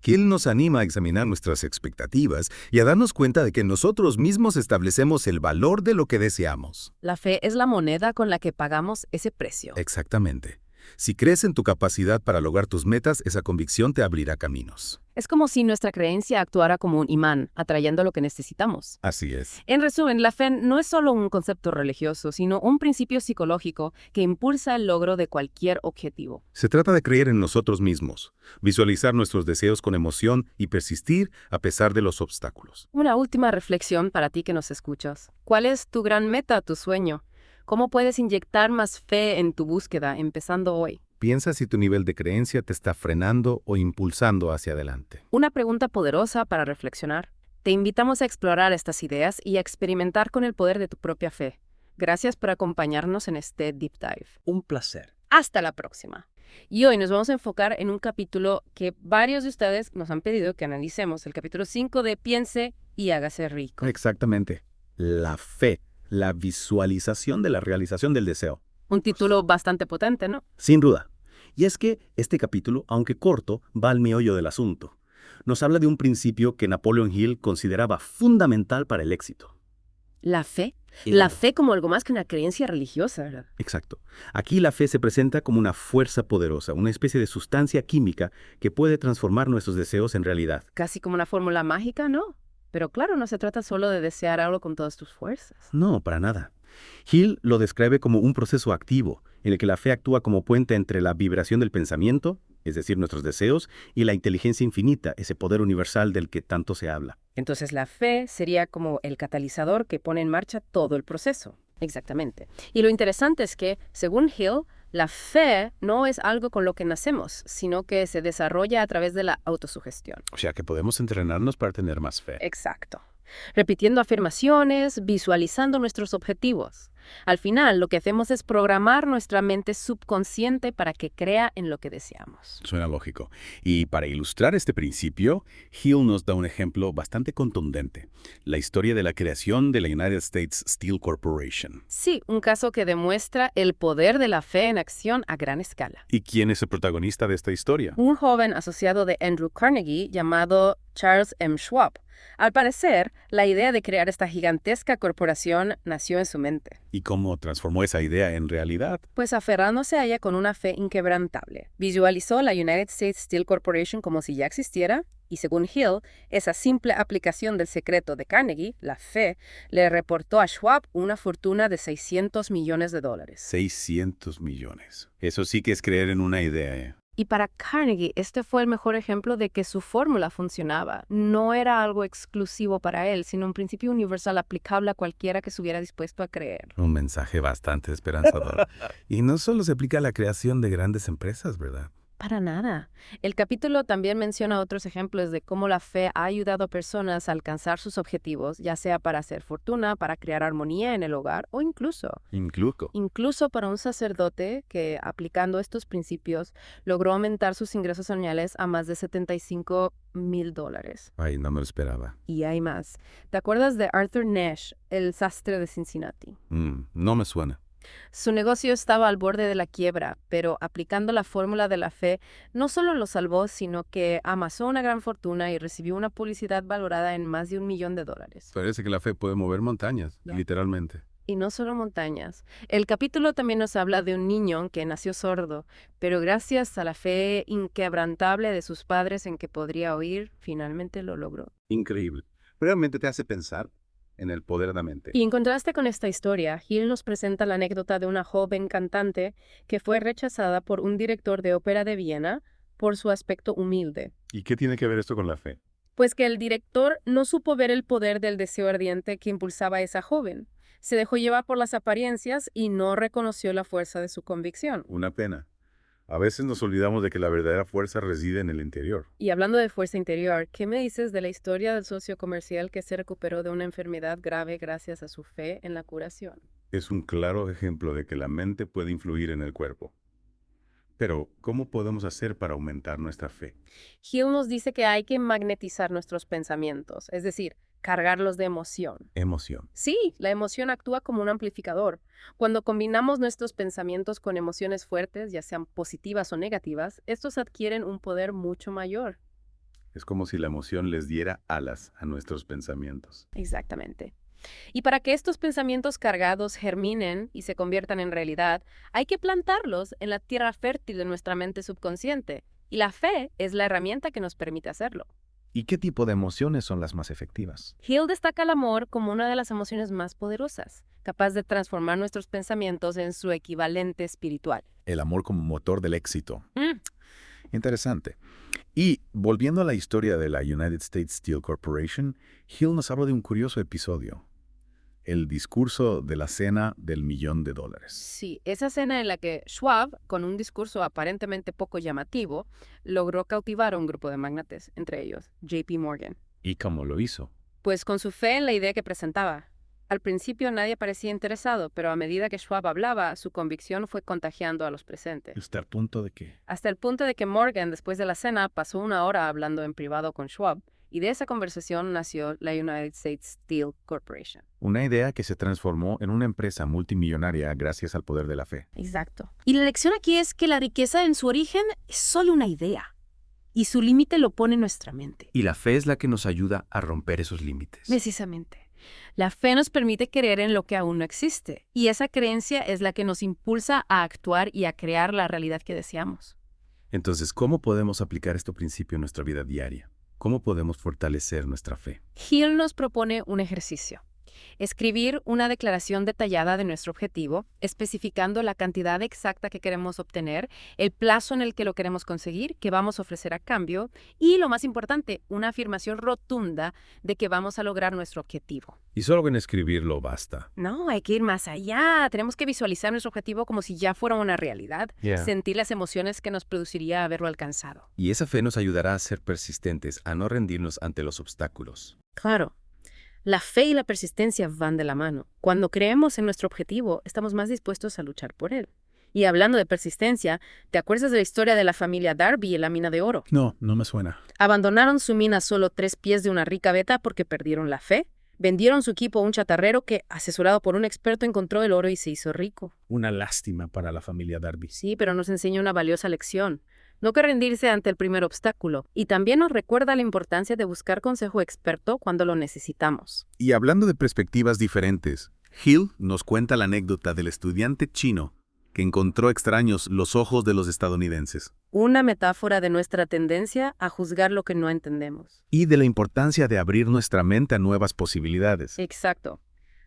Hill nos anima a examinar nuestras expectativas y a darnos cuenta de que nosotros mismos establecemos el valor de lo que deseamos. La fe es la moneda con la que pagamos ese precio. Exactamente. Si crees en tu capacidad para lograr tus metas, esa convicción te abrirá caminos. Es como si nuestra creencia actuara como un imán, atrayendo lo que necesitamos. Así es. En resumen, la fe no es solo un concepto religioso, sino un principio psicológico que impulsa el logro de cualquier objetivo. Se trata de creer en nosotros mismos, visualizar nuestros deseos con emoción y persistir a pesar de los obstáculos. Una última reflexión para ti que nos escuchas. ¿Cuál es tu gran meta, tu sueño? ¿Cómo puedes inyectar más fe en tu búsqueda, empezando hoy? Piensa si tu nivel de creencia te está frenando o impulsando hacia adelante. Una pregunta poderosa para reflexionar. Te invitamos a explorar estas ideas y a experimentar con el poder de tu propia fe. Gracias por acompañarnos en este Deep Dive. Un placer. Hasta la próxima. Y hoy nos vamos a enfocar en un capítulo que varios de ustedes nos han pedido que analicemos, el capítulo 5 de Piense y hágase rico. Exactamente. La fe. La visualización de la realización del deseo. Un título bastante potente, ¿no? Sin duda. Y es que este capítulo, aunque corto, va al meollo del asunto. Nos habla de un principio que Napoleon Hill consideraba fundamental para el éxito. ¿La fe? La fe como algo más que una creencia religiosa, ¿verdad? Exacto. Aquí la fe se presenta como una fuerza poderosa, una especie de sustancia química que puede transformar nuestros deseos en realidad. Casi como una fórmula mágica, ¿no? Pero claro, no se trata solo de desear algo con todas tus fuerzas. No, para nada. Hill lo describe como un proceso activo, en el que la fe actúa como puente entre la vibración del pensamiento, es decir, nuestros deseos, y la inteligencia infinita, ese poder universal del que tanto se habla. Entonces la fe sería como el catalizador que pone en marcha todo el proceso. Exactamente. Y lo interesante es que, según Hill, la fe no es algo con lo que nacemos, sino que se desarrolla a través de la autosugestión. O sea que podemos entrenarnos para tener más fe. Exacto. Repitiendo afirmaciones, visualizando nuestros objetivos. Al final, lo que hacemos es programar nuestra mente subconsciente para que crea en lo que deseamos. Suena lógico. Y para ilustrar este principio, Hill nos da un ejemplo bastante contundente. La historia de la creación de la United States Steel Corporation. Sí, un caso que demuestra el poder de la fe en acción a gran escala. ¿Y quién es el protagonista de esta historia? Un joven asociado de Andrew Carnegie llamado Charles M. Schwab. Al parecer, la idea de crear esta gigantesca corporación nació en su mente. ¿Y cómo transformó esa idea en realidad? Pues aferrándose a ella con una fe inquebrantable. Visualizó la United States Steel Corporation como si ya existiera, y según Hill, esa simple aplicación del secreto de Carnegie, la fe, le reportó a Schwab una fortuna de $600 millones. 600 millones. Eso sí que es creer en una idea, ¿eh? Y para Carnegie, este fue el mejor ejemplo de que su fórmula funcionaba. No era algo exclusivo para él, sino un principio universal aplicable a cualquiera que estuviera dispuesto a creer. Un mensaje bastante esperanzador. Y no solo se aplica a la creación de grandes empresas, ¿verdad? Para nada. El capítulo también menciona otros ejemplos de cómo la fe ha ayudado a personas a alcanzar sus objetivos, ya sea para hacer fortuna, para crear armonía en el hogar o incluso para un sacerdote que, aplicando estos principios, logró aumentar sus ingresos anuales a más de $75,000. Ay, no me lo esperaba. Y hay más. ¿Te acuerdas de Arthur Nash, el sastre de Cincinnati? No me suena. Su negocio estaba al borde de la quiebra, pero aplicando la fórmula de la fe, no solo lo salvó, sino que amasó una gran fortuna y recibió una publicidad valorada en más de $1 millón. Parece que la fe puede mover montañas, literalmente. Y no solo montañas. El capítulo también nos habla de un niño que nació sordo, pero gracias a la fe inquebrantable de sus padres en que podría oír, finalmente lo logró. Increíble. Realmente te hace pensar en el poder de la mente. Y en contraste con esta historia, Hill nos presenta la anécdota de una joven cantante que fue rechazada por un director de ópera de Viena por su aspecto humilde. ¿Y qué tiene que ver esto con la fe? Pues que el director no supo ver el poder del deseo ardiente que impulsaba a esa joven. Se dejó llevar por las apariencias y no reconoció la fuerza de su convicción. Una pena. A veces nos olvidamos de que la verdadera fuerza reside en el interior. Y hablando de fuerza interior, ¿qué me dices de la historia del socio comercial que se recuperó de una enfermedad grave gracias a su fe en la curación? Es un claro ejemplo de que la mente puede influir en el cuerpo. Pero, ¿cómo podemos hacer para aumentar nuestra fe? Hill nos dice que hay que magnetizar nuestros pensamientos, es decir, cargarlos de emoción. Emoción. Sí, la emoción actúa como un amplificador. Cuando combinamos nuestros pensamientos con emociones fuertes, ya sean positivas o negativas, estos adquieren un poder mucho mayor. Es como si la emoción les diera alas a nuestros pensamientos. Exactamente. Y para que estos pensamientos cargados germinen y se conviertan en realidad, hay que plantarlos en la tierra fértil de nuestra mente subconsciente. Y la fe es la herramienta que nos permite hacerlo. ¿Y qué tipo de emociones son las más efectivas? Hill destaca el amor como una de las emociones más poderosas, capaz de transformar nuestros pensamientos en su equivalente espiritual. El amor como motor del éxito. Interesante. Y volviendo a la historia de la United States Steel Corporation, Hill nos habla de un curioso episodio. El discurso de la cena del $1 millón. Sí, esa cena en la que Schwab, con un discurso aparentemente poco llamativo, logró cautivar a un grupo de magnates, entre ellos JP Morgan. ¿Y cómo lo hizo? Pues con su fe en la idea que presentaba. Al principio nadie parecía interesado, pero a medida que Schwab hablaba, su convicción fue contagiando a los presentes. ¿Hasta el punto de qué? Hasta el punto de que Morgan, después de la cena, pasó 1 hora hablando en privado con Schwab, y de esa conversación nació la United States Steel Corporation. Una idea que se transformó en una empresa multimillonaria gracias al poder de la fe. Exacto. Y la lección aquí es que la riqueza en su origen es solo una idea, y su límite lo pone nuestra mente. Y la fe es la que nos ayuda a romper esos límites. Precisamente. La fe nos permite creer en lo que aún no existe, y esa creencia es la que nos impulsa a actuar y a crear la realidad que deseamos. Entonces, ¿cómo podemos aplicar este principio en nuestra vida diaria? ¿Cómo podemos fortalecer nuestra fe? Hill nos propone un ejercicio. Escribir una declaración detallada de nuestro objetivo, especificando la cantidad exacta que queremos obtener, el plazo en el que lo queremos conseguir, qué vamos a ofrecer a cambio y, lo más importante, una afirmación rotunda de que vamos a lograr nuestro objetivo. Y solo con escribirlo basta. No, hay que ir más allá. Tenemos que visualizar nuestro objetivo como si ya fuera una realidad. Sentir las emociones que nos produciría haberlo alcanzado. Y esa fe nos ayudará a ser persistentes, a no rendirnos ante los obstáculos. Claro. La fe y la persistencia van de la mano. Cuando creemos en nuestro objetivo, estamos más dispuestos a luchar por él. Y hablando de persistencia, ¿te acuerdas de la historia de la familia Darby y la mina de oro? No, no me suena. Abandonaron su mina a solo 3 pies de una rica veta porque perdieron la fe. Vendieron su equipo a un chatarrero que, asesorado por un experto, encontró el oro y se hizo rico. Una lástima para la familia Darby. Sí, pero nos enseña una valiosa lección. No que rendirse ante el primer obstáculo. Y también nos recuerda la importancia de buscar consejo experto cuando lo necesitamos. Y hablando de perspectivas diferentes, Hill nos cuenta la anécdota del estudiante chino que encontró extraños los ojos de los estadounidenses. Una metáfora de nuestra tendencia a juzgar lo que no entendemos. Y de la importancia de abrir nuestra mente a nuevas posibilidades. Exacto.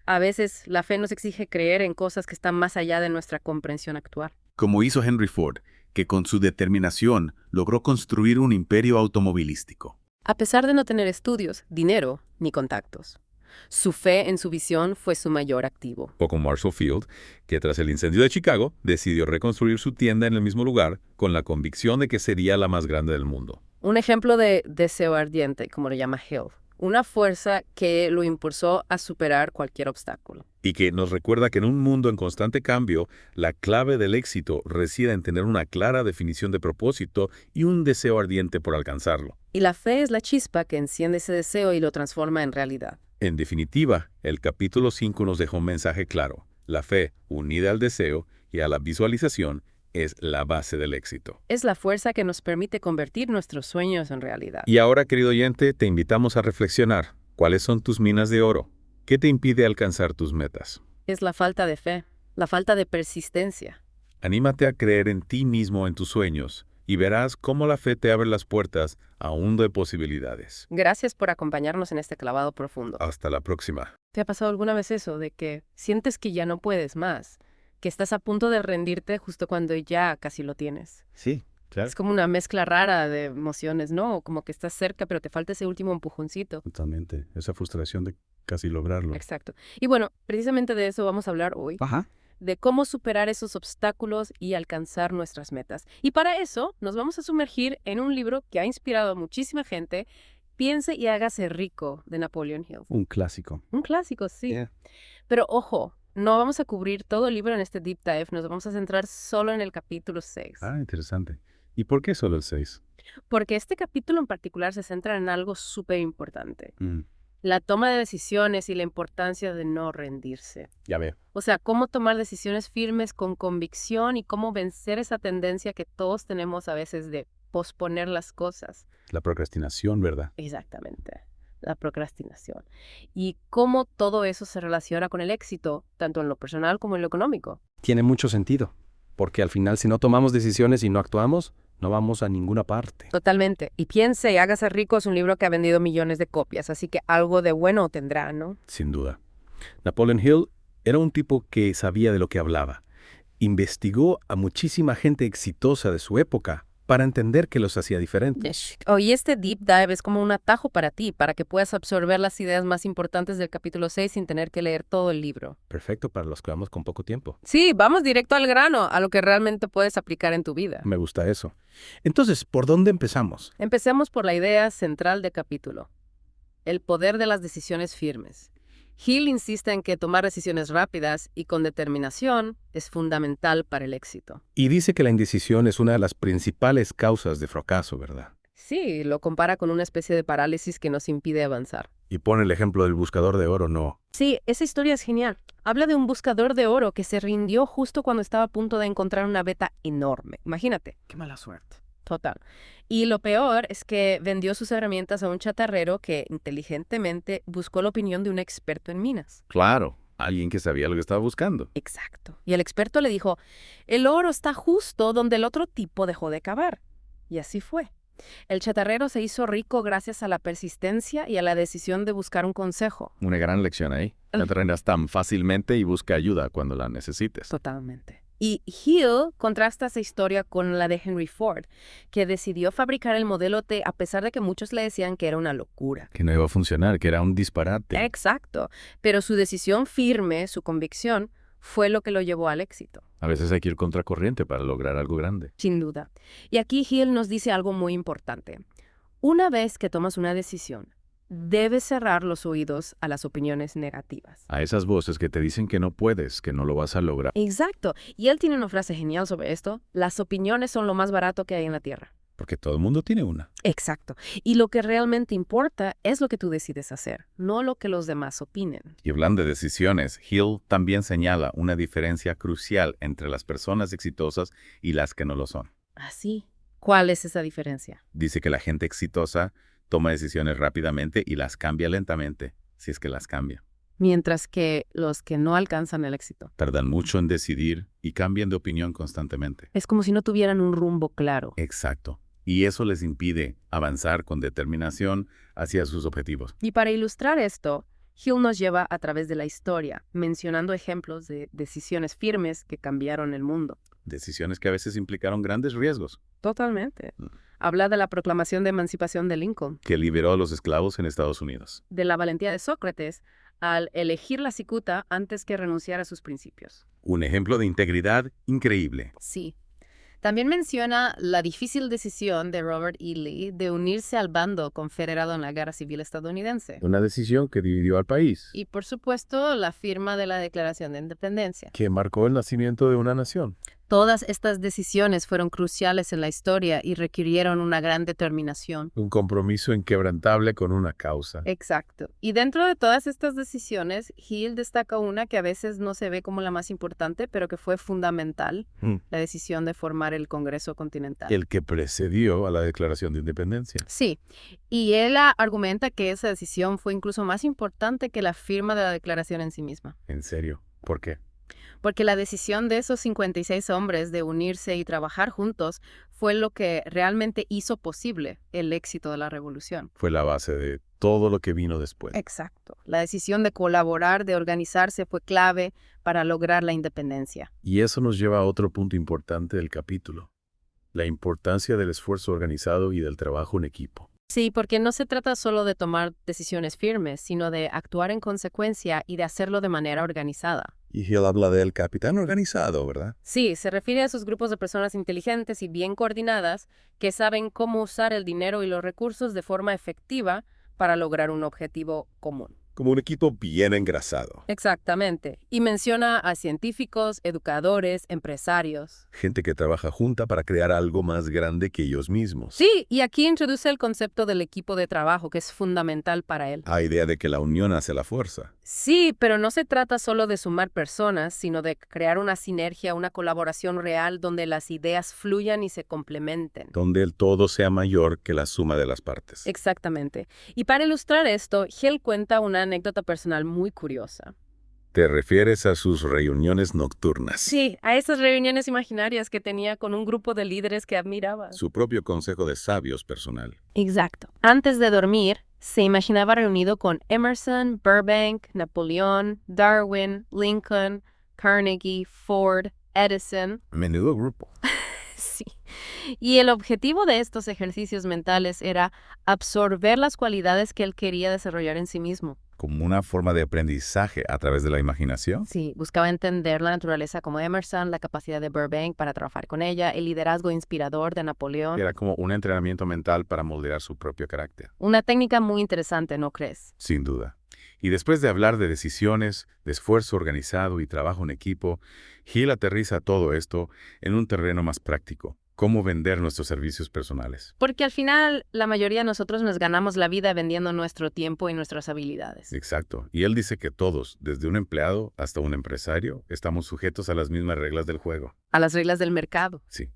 A veces la fe nos exige creer en cosas que están más allá de nuestra comprensión actual. Como hizo Henry Ford, que con su determinación logró construir un imperio automovilístico. A pesar de no tener estudios, dinero ni contactos. Su fe en su visión fue su mayor activo. O con Marshall Field, que tras el incendio de Chicago decidió reconstruir su tienda en el mismo lugar con la convicción de que sería la más grande del mundo. Un ejemplo de deseo ardiente, como lo llama Hill. Una fuerza que lo impulsó a superar cualquier obstáculo. Y que nos recuerda que en un mundo en constante cambio, la clave del éxito reside en tener una clara definición de propósito y un deseo ardiente por alcanzarlo. Y la fe es la chispa que enciende ese deseo y lo transforma en realidad. En definitiva, el capítulo 5 nos deja un mensaje claro. La fe, unida al deseo y a la visualización, es la base del éxito. Es la fuerza que nos permite convertir nuestros sueños en realidad. Y ahora, querido oyente, te invitamos a reflexionar. ¿Cuáles son tus minas de oro? ¿Qué te impide alcanzar tus metas? Es la falta de fe, la falta de persistencia. Anímate a creer en ti mismo, en tus sueños, y verás cómo la fe te abre las puertas a un mundo de posibilidades. Gracias por acompañarnos en este clavado profundo. Hasta la próxima. ¿Te ha pasado alguna vez eso de que sientes que ya no puedes más? Que estás a punto de rendirte justo cuando ya casi lo tienes. Sí, claro. Es como una mezcla rara de emociones, ¿no? Como que estás cerca, pero te falta ese último empujoncito. Totalmente. Esa frustración de casi lograrlo. Exacto. Y bueno, precisamente de eso vamos a hablar hoy. Ajá. De cómo superar esos obstáculos y alcanzar nuestras metas. Y para eso nos vamos a sumergir en un libro que ha inspirado a muchísima gente, Piense y hágase rico, de Napoleon Hill. Un clásico. Un clásico, sí. Pero ojo, no vamos a cubrir todo el libro en este deep dive, nos vamos a centrar solo en el capítulo 6. Ah, interesante. ¿Y por qué solo el 6? Porque este capítulo en particular se centra en algo súper importante. La toma de decisiones y la importancia de no rendirse. Ya veo. O sea, cómo tomar decisiones firmes con convicción y cómo vencer esa tendencia que todos tenemos a veces de posponer las cosas. La procrastinación, ¿verdad? Exactamente, la procrastinación. Y cómo todo eso se relaciona con el éxito, tanto en lo personal como en lo económico. Tiene mucho sentido, porque al final si no tomamos decisiones y no actuamos, no vamos a ninguna parte. Totalmente. Y Piense y hágase rico es un libro que ha vendido millones de copias, así que algo de bueno tendrá, ¿no? Sin duda. Napoleon Hill era un tipo que sabía de lo que hablaba. Investigó a muchísima gente exitosa de su época para entender qué los hacía diferentes. Y este deep dive es como un atajo para ti, para que puedas absorber las ideas más importantes del capítulo 6 sin tener que leer todo el libro. Perfecto para los que vamos con poco tiempo. Sí, vamos directo al grano, a lo que realmente puedes aplicar en tu vida. Me gusta eso. Entonces, ¿por dónde empezamos? Empecemos por la idea central del capítulo, el poder de las decisiones firmes. Hill insiste en que tomar decisiones rápidas y con determinación es fundamental para el éxito. Y dice que la indecisión es una de las principales causas de fracaso, ¿verdad? Sí, lo compara con una especie de parálisis que nos impide avanzar. Y pone el ejemplo del buscador de oro, ¿no? Sí, esa historia es genial. Habla de un buscador de oro que se rindió justo cuando estaba a punto de encontrar una beta enorme. Imagínate. Qué mala suerte. Total. Y lo peor es que vendió sus herramientas a un chatarrero que inteligentemente buscó la opinión de un experto en minas. Claro, alguien que sabía lo que estaba buscando. Exacto. Y el experto le dijo, el oro está justo donde el otro tipo dejó de cavar. Y así fue. El chatarrero se hizo rico gracias a la persistencia y a la decisión de buscar un consejo. Una gran lección ahí. No te rendas tan fácilmente y busca ayuda cuando la necesites. Totalmente. Y Hill contrasta esa historia con la de Henry Ford, que decidió fabricar el modelo T a pesar de que muchos le decían que era una locura. Que no iba a funcionar, que era un disparate. Exacto. Pero su decisión firme, su convicción, fue lo que lo llevó al éxito. A veces hay que ir contracorriente para lograr algo grande. Sin duda. Y aquí Hill nos dice algo muy importante. Una vez que tomas una decisión, debes cerrar los oídos a las opiniones negativas. A esas voces que te dicen que no puedes, que no lo vas a lograr. Exacto. Y él tiene una frase genial sobre esto. Las opiniones son lo más barato que hay en la tierra. Porque todo el mundo tiene una. Exacto. Y lo que realmente importa es lo que tú decides hacer, no lo que los demás opinen. Y hablando de decisiones, Hill también señala una diferencia crucial entre las personas exitosas y las que no lo son. Así. ¿Cuál es esa diferencia? Dice que la gente exitosa toma decisiones rápidamente y las cambia lentamente, si es que las cambia. Mientras que los que no alcanzan el éxito. Tardan mucho en decidir y cambian de opinión constantemente. Es como si no tuvieran un rumbo claro. Exacto. Y eso les impide avanzar con determinación hacia sus objetivos. Y para ilustrar esto, Hill nos lleva a través de la historia, mencionando ejemplos de decisiones firmes que cambiaron el mundo. Decisiones que a veces implicaron grandes riesgos. Totalmente. Habla de la proclamación de emancipación de Lincoln, Que liberó a los esclavos en Estados Unidos. de la valentía de Sócrates al elegir la cicuta antes que renunciar a sus principios. Un ejemplo de integridad increíble. Sí. También menciona la difícil decisión de Robert E. Lee de unirse al bando confederado en la Guerra Civil estadounidense. Una decisión que dividió al país, Y por supuesto, la firma de la Declaración de Independencia. que marcó el nacimiento de una nación. Todas estas decisiones fueron cruciales en la historia y requirieron una gran determinación. Un compromiso inquebrantable con una causa. Exacto. Y dentro de todas estas decisiones, Hill destaca una que a veces no se ve como la más importante, pero que fue fundamental, la decisión de formar el Congreso Continental. El que precedió a la Declaración de Independencia. Sí, y él argumenta que esa decisión fue incluso más importante que la firma de la declaración en sí misma. ¿En serio? ¿Por qué? Porque la decisión de esos 56 hombres de unirse y trabajar juntos fue lo que realmente hizo posible el éxito de la revolución. Fue la base de todo lo que vino después. Exacto. La decisión de colaborar, de organizarse, fue clave para lograr la independencia. Y eso nos lleva a otro punto importante del capítulo. La importancia del esfuerzo organizado y del trabajo en equipo. Sí, porque no se trata solo de tomar decisiones firmes, sino de actuar en consecuencia y de hacerlo de manera organizada. Y Hill habla del capitán organizado, ¿verdad? Sí, se refiere a esos grupos de personas inteligentes y bien coordinadas que saben cómo usar el dinero y los recursos de forma efectiva para lograr un objetivo común. Como un equipo bien engrasado. Exactamente. Y menciona a científicos, educadores, empresarios. Gente que trabaja junta para crear algo más grande que ellos mismos. Sí, y aquí introduce el concepto del equipo de trabajo, que es fundamental para él. La idea de que la unión hace la fuerza. Sí, pero no se trata solo de sumar personas, sino de crear una sinergia, una colaboración real donde las ideas fluyan y se complementen. Donde el todo sea mayor que la suma de las partes. Exactamente. Y para ilustrar esto, Hill cuenta una anécdota personal muy curiosa. ¿Te refieres a sus reuniones nocturnas? Sí, a esas reuniones imaginarias que tenía con un grupo de líderes que admiraba. Su propio consejo de sabios personal. Exacto. Antes de dormir, se imaginaba reunido con Emerson, Burbank, Napoleón, Darwin, Lincoln, Carnegie, Ford, Edison. Menudo grupo. Sí. Y el objetivo de estos ejercicios mentales era absorber las cualidades que él quería desarrollar en sí mismo. ¿Como una forma de aprendizaje a través de la imaginación? Sí, buscaba entender la naturaleza como Emerson, la capacidad de Burbank para trabajar con ella, el liderazgo inspirador de Napoleón. Era como un entrenamiento mental para moldear su propio carácter. Una técnica muy interesante, ¿no crees? Sin duda. Y después de hablar de decisiones, de esfuerzo organizado y trabajo en equipo, Hill aterriza todo esto en un terreno más práctico. Cómo vender nuestros servicios personales. Porque al final, la mayoría de nosotros nos ganamos la vida vendiendo nuestro tiempo y nuestras habilidades. Exacto. Y él dice que todos, desde un empleado hasta un empresario, estamos sujetos a las mismas reglas del juego. A las reglas del mercado. Sí.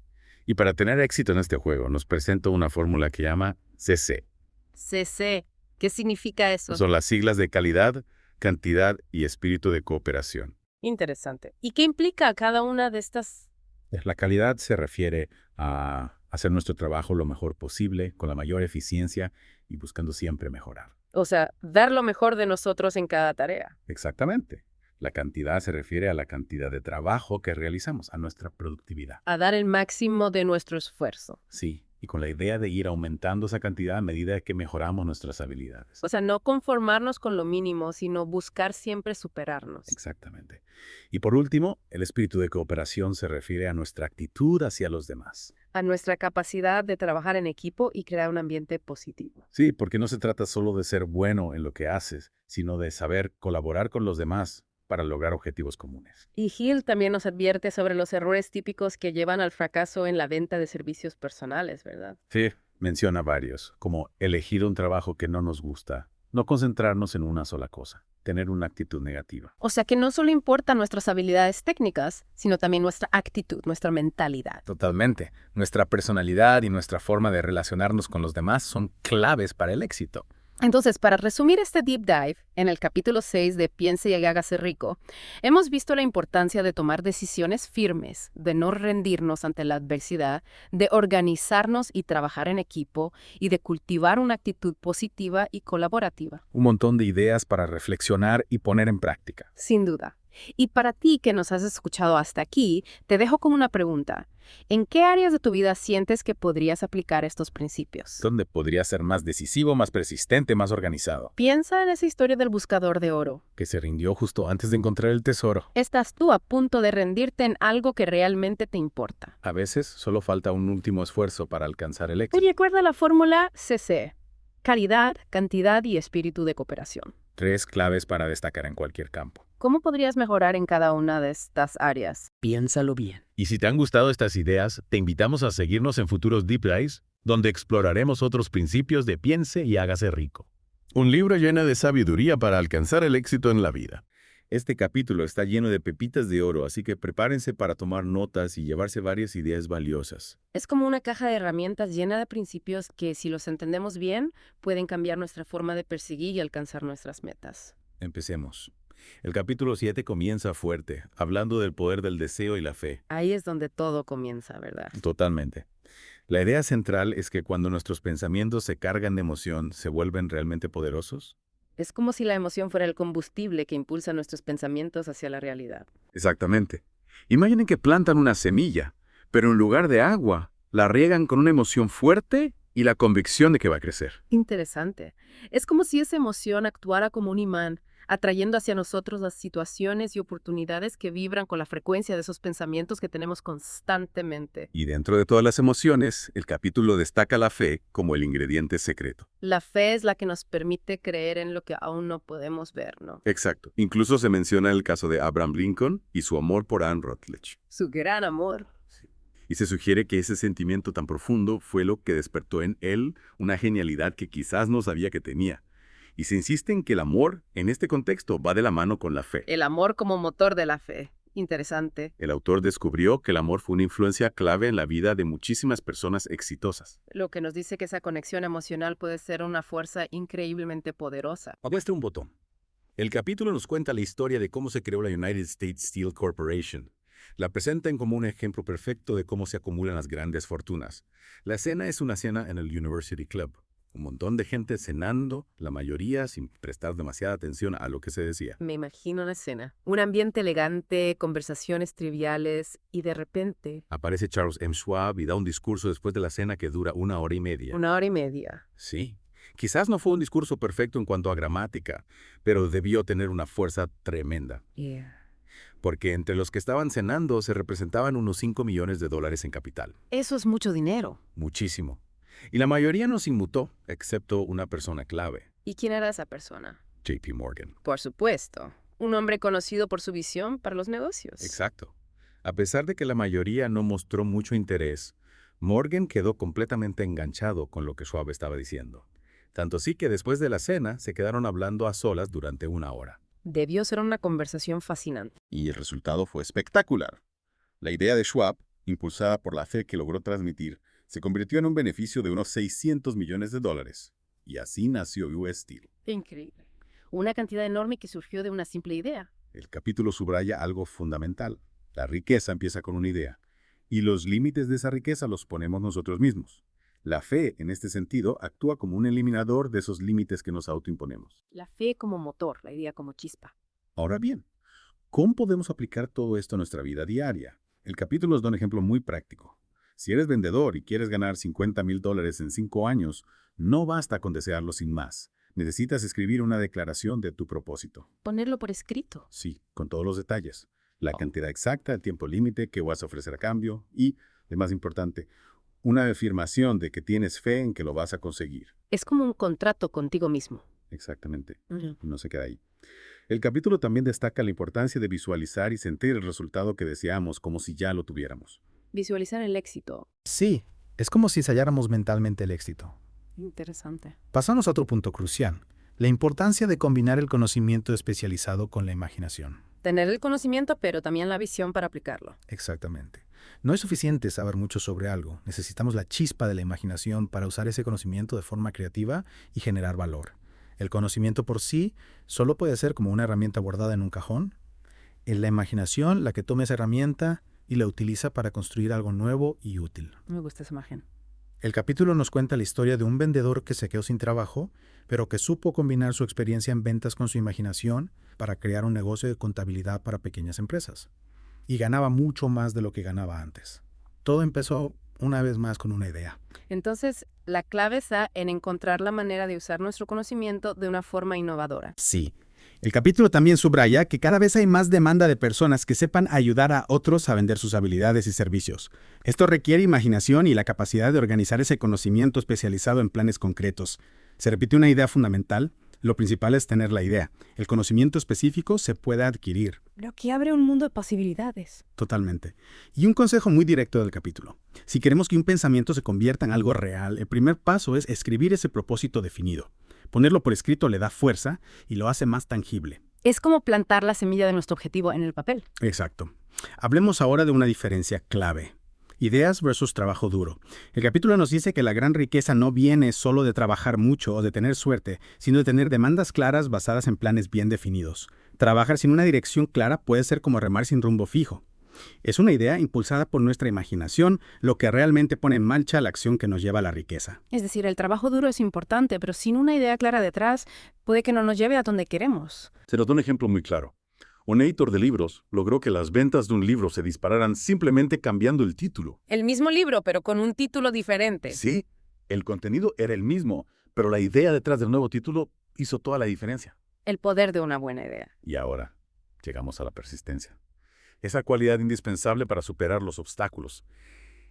Y para tener éxito en este juego, nos presenta una fórmula que llama CC. CC. ¿Qué significa eso? Son las siglas de calidad, cantidad y espíritu de cooperación. Interesante. ¿Y qué implica cada una de estas? La calidad se refiere a hacer nuestro trabajo lo mejor posible, con la mayor eficiencia y buscando siempre mejorar. O sea, dar lo mejor de nosotros en cada tarea. Exactamente. La cantidad se refiere a la cantidad de trabajo que realizamos, a nuestra productividad. A dar el máximo de nuestro esfuerzo. Sí, y con la idea de ir aumentando esa cantidad a medida que mejoramos nuestras habilidades. O sea, no conformarnos con lo mínimo, sino buscar siempre superarnos. Exactamente. Y por último, el espíritu de cooperación se refiere a nuestra actitud hacia los demás. A nuestra capacidad de trabajar en equipo y crear un ambiente positivo. Sí, porque no se trata solo de ser bueno en lo que haces, sino de saber colaborar con los demás para lograr objetivos comunes. Y Hill también nos advierte sobre los errores típicos que llevan al fracaso en la venta de servicios personales, ¿verdad? Sí, menciona varios, como elegir un trabajo que no nos gusta, no concentrarnos en una sola cosa. tener una actitud negativa. O sea que no solo importan nuestras habilidades técnicas, sino también nuestra actitud, nuestra mentalidad. Totalmente. Nuestra personalidad y nuestra forma de relacionarnos con los demás son claves para el éxito. Entonces, para resumir este deep dive, en el capítulo 6 de Piense y hágase rico, hemos visto la importancia de tomar decisiones firmes, de no rendirnos ante la adversidad, de organizarnos y trabajar en equipo, y de cultivar una actitud positiva y colaborativa. Un montón de ideas para reflexionar y poner en práctica. Sin duda. Y para ti que nos has escuchado hasta aquí, te dejo con una pregunta. ¿En qué áreas de tu vida sientes que podrías aplicar estos principios? ¿Dónde podrías ser más decisivo, más persistente, más organizado? Piensa en esa historia del buscador de oro. Que se rindió justo antes de encontrar el tesoro. ¿Estás tú a punto de rendirte en algo que realmente te importa? A veces solo falta un último esfuerzo para alcanzar el éxito. Y recuerda la fórmula CC. Calidad, cantidad y espíritu de cooperación. 3 claves para destacar en cualquier campo. ¿Cómo podrías mejorar en cada una de estas áreas? Piénsalo bien. Y si te han gustado estas ideas, te invitamos a seguirnos en futuros Deep Dives, donde exploraremos otros principios de Piense y hágase rico. Un libro lleno de sabiduría para alcanzar el éxito en la vida. Este capítulo está lleno de pepitas de oro, así que prepárense para tomar notas y llevarse varias ideas valiosas. Es como una caja de herramientas llena de principios que, si los entendemos bien, pueden cambiar nuestra forma de perseguir y alcanzar nuestras metas. Empecemos. El capítulo 7 comienza fuerte, hablando del poder del deseo y la fe. Ahí es donde todo comienza, ¿verdad? Totalmente. La idea central es que cuando nuestros pensamientos se cargan de emoción, ¿se vuelven realmente poderosos? Es como si la emoción fuera el combustible que impulsa nuestros pensamientos hacia la realidad. Exactamente. Imaginen que plantan una semilla, pero en lugar de agua, la riegan con una emoción fuerte y la convicción de que va a crecer. Interesante. Es como si esa emoción actuara como un imán, atrayendo hacia nosotros las situaciones y oportunidades que vibran con la frecuencia de esos pensamientos que tenemos constantemente. Y dentro de todas las emociones, el capítulo destaca la fe como el ingrediente secreto. La fe es la que nos permite creer en lo que aún no podemos ver, ¿no? Exacto. Incluso se menciona el caso de Abraham Lincoln y su amor por Anne Rutledge. Su gran amor. Y se sugiere que ese sentimiento tan profundo fue lo que despertó en él una genialidad que quizás no sabía que tenía. Y se insiste en que el amor, en este contexto, va de la mano con la fe. El amor como motor de la fe. Interesante. El autor descubrió que el amor fue una influencia clave en la vida de muchísimas personas exitosas. Lo que nos dice que esa conexión emocional puede ser una fuerza increíblemente poderosa. Muestra un botón. El capítulo nos cuenta la historia de cómo se creó la United States Steel Corporation. La presentan como un ejemplo perfecto de cómo se acumulan las grandes fortunas. La escena es una cena en el University Club. Un montón de gente cenando, la mayoría sin prestar demasiada atención a lo que se decía. Me imagino la escena. Un ambiente elegante, conversaciones triviales y de repente... Aparece Charles M. Schwab y da un discurso después de la cena que dura 1 hora y media. 1 hora y media. Sí. Quizás no fue un discurso perfecto en cuanto a gramática, pero debió tener una fuerza tremenda. Porque entre los que estaban cenando se representaban unos $5 millones en capital. Eso es mucho dinero. Muchísimo. Y la mayoría nos inmutó, excepto una persona clave. ¿Y quién era esa persona? JP Morgan. Por supuesto. Un hombre conocido por su visión para los negocios. Exacto. A pesar de que la mayoría no mostró mucho interés, Morgan quedó completamente enganchado con lo que Schwab estaba diciendo. Tanto así que después de la cena se quedaron hablando a solas durante 1 hora. Debió ser una conversación fascinante. Y el resultado fue espectacular. La idea de Schwab, impulsada por la fe que logró transmitir, se convirtió en un beneficio de unos $600 millones. Y así nació US Steel. Increíble. Una cantidad enorme que surgió de una simple idea. El capítulo subraya algo fundamental. La riqueza empieza con una idea. Y los límites de esa riqueza los ponemos nosotros mismos. La fe, en este sentido, actúa como un eliminador de esos límites que nos autoimponemos. La fe como motor, la idea como chispa. Ahora bien, ¿cómo podemos aplicar todo esto a nuestra vida diaria? El capítulo nos da un ejemplo muy práctico. Si eres vendedor y quieres ganar $50,000 en 5 años, no basta con desearlo sin más. Necesitas escribir una declaración de tu propósito. Ponerlo por escrito. Sí, con todos los detalles. La cantidad exacta, el tiempo límite que vas a ofrecer a cambio y, lo más importante, una afirmación de que tienes fe en que lo vas a conseguir. Es como un contrato contigo mismo. Exactamente. No se queda ahí. El capítulo también destaca la importancia de visualizar y sentir el resultado que deseamos como si ya lo tuviéramos. Visualizar el éxito. Sí, es como si ensayáramos mentalmente el éxito. Interesante. Pasamos a otro punto crucial. La importancia de combinar el conocimiento especializado con la imaginación. Tener el conocimiento, pero también la visión para aplicarlo. Exactamente. No es suficiente saber mucho sobre algo. Necesitamos la chispa de la imaginación para usar ese conocimiento de forma creativa y generar valor. El conocimiento por sí solo puede ser como una herramienta guardada en un cajón. Es la imaginación la que toma esa herramienta y la utiliza para construir algo nuevo y útil. Me gusta esa imagen. El capítulo nos cuenta la historia de un vendedor que se quedó sin trabajo, pero que supo combinar su experiencia en ventas con su imaginación para crear un negocio de contabilidad para pequeñas empresas. Y ganaba mucho más de lo que ganaba antes. Todo empezó una vez más con una idea. Entonces, la clave está en encontrar la manera de usar nuestro conocimiento de una forma innovadora. Sí. El capítulo también subraya que cada vez hay más demanda de personas que sepan ayudar a otros a vender sus habilidades y servicios. Esto requiere imaginación y la capacidad de organizar ese conocimiento especializado en planes concretos. Se repite una idea fundamental. Lo principal es tener la idea. El conocimiento específico se puede adquirir. Pero que abre un mundo de posibilidades. Totalmente. Y un consejo muy directo del capítulo. Si queremos que un pensamiento se convierta en algo real, el primer paso es escribir ese propósito definido. Ponerlo por escrito le da fuerza y lo hace más tangible. Es como plantar la semilla de nuestro objetivo en el papel. Exacto. Hablemos ahora de una diferencia clave. Ideas versus trabajo duro. El capítulo nos dice que la gran riqueza no viene solo de trabajar mucho o de tener suerte, sino de tener demandas claras basadas en planes bien definidos. Trabajar sin una dirección clara puede ser como remar sin rumbo fijo. Es una idea impulsada por nuestra imaginación, lo que realmente pone en marcha la acción que nos lleva a la riqueza. Es decir, el trabajo duro es importante, pero sin una idea clara detrás, puede que no nos lleve a donde queremos. Se nos da un ejemplo muy claro. Un editor de libros logró que las ventas de un libro se dispararan simplemente cambiando el título. El mismo libro, pero con un título diferente. Sí, el contenido era el mismo, pero la idea detrás del nuevo título hizo toda la diferencia. El poder de una buena idea. Y ahora, llegamos a la persistencia. Esa cualidad indispensable para superar los obstáculos.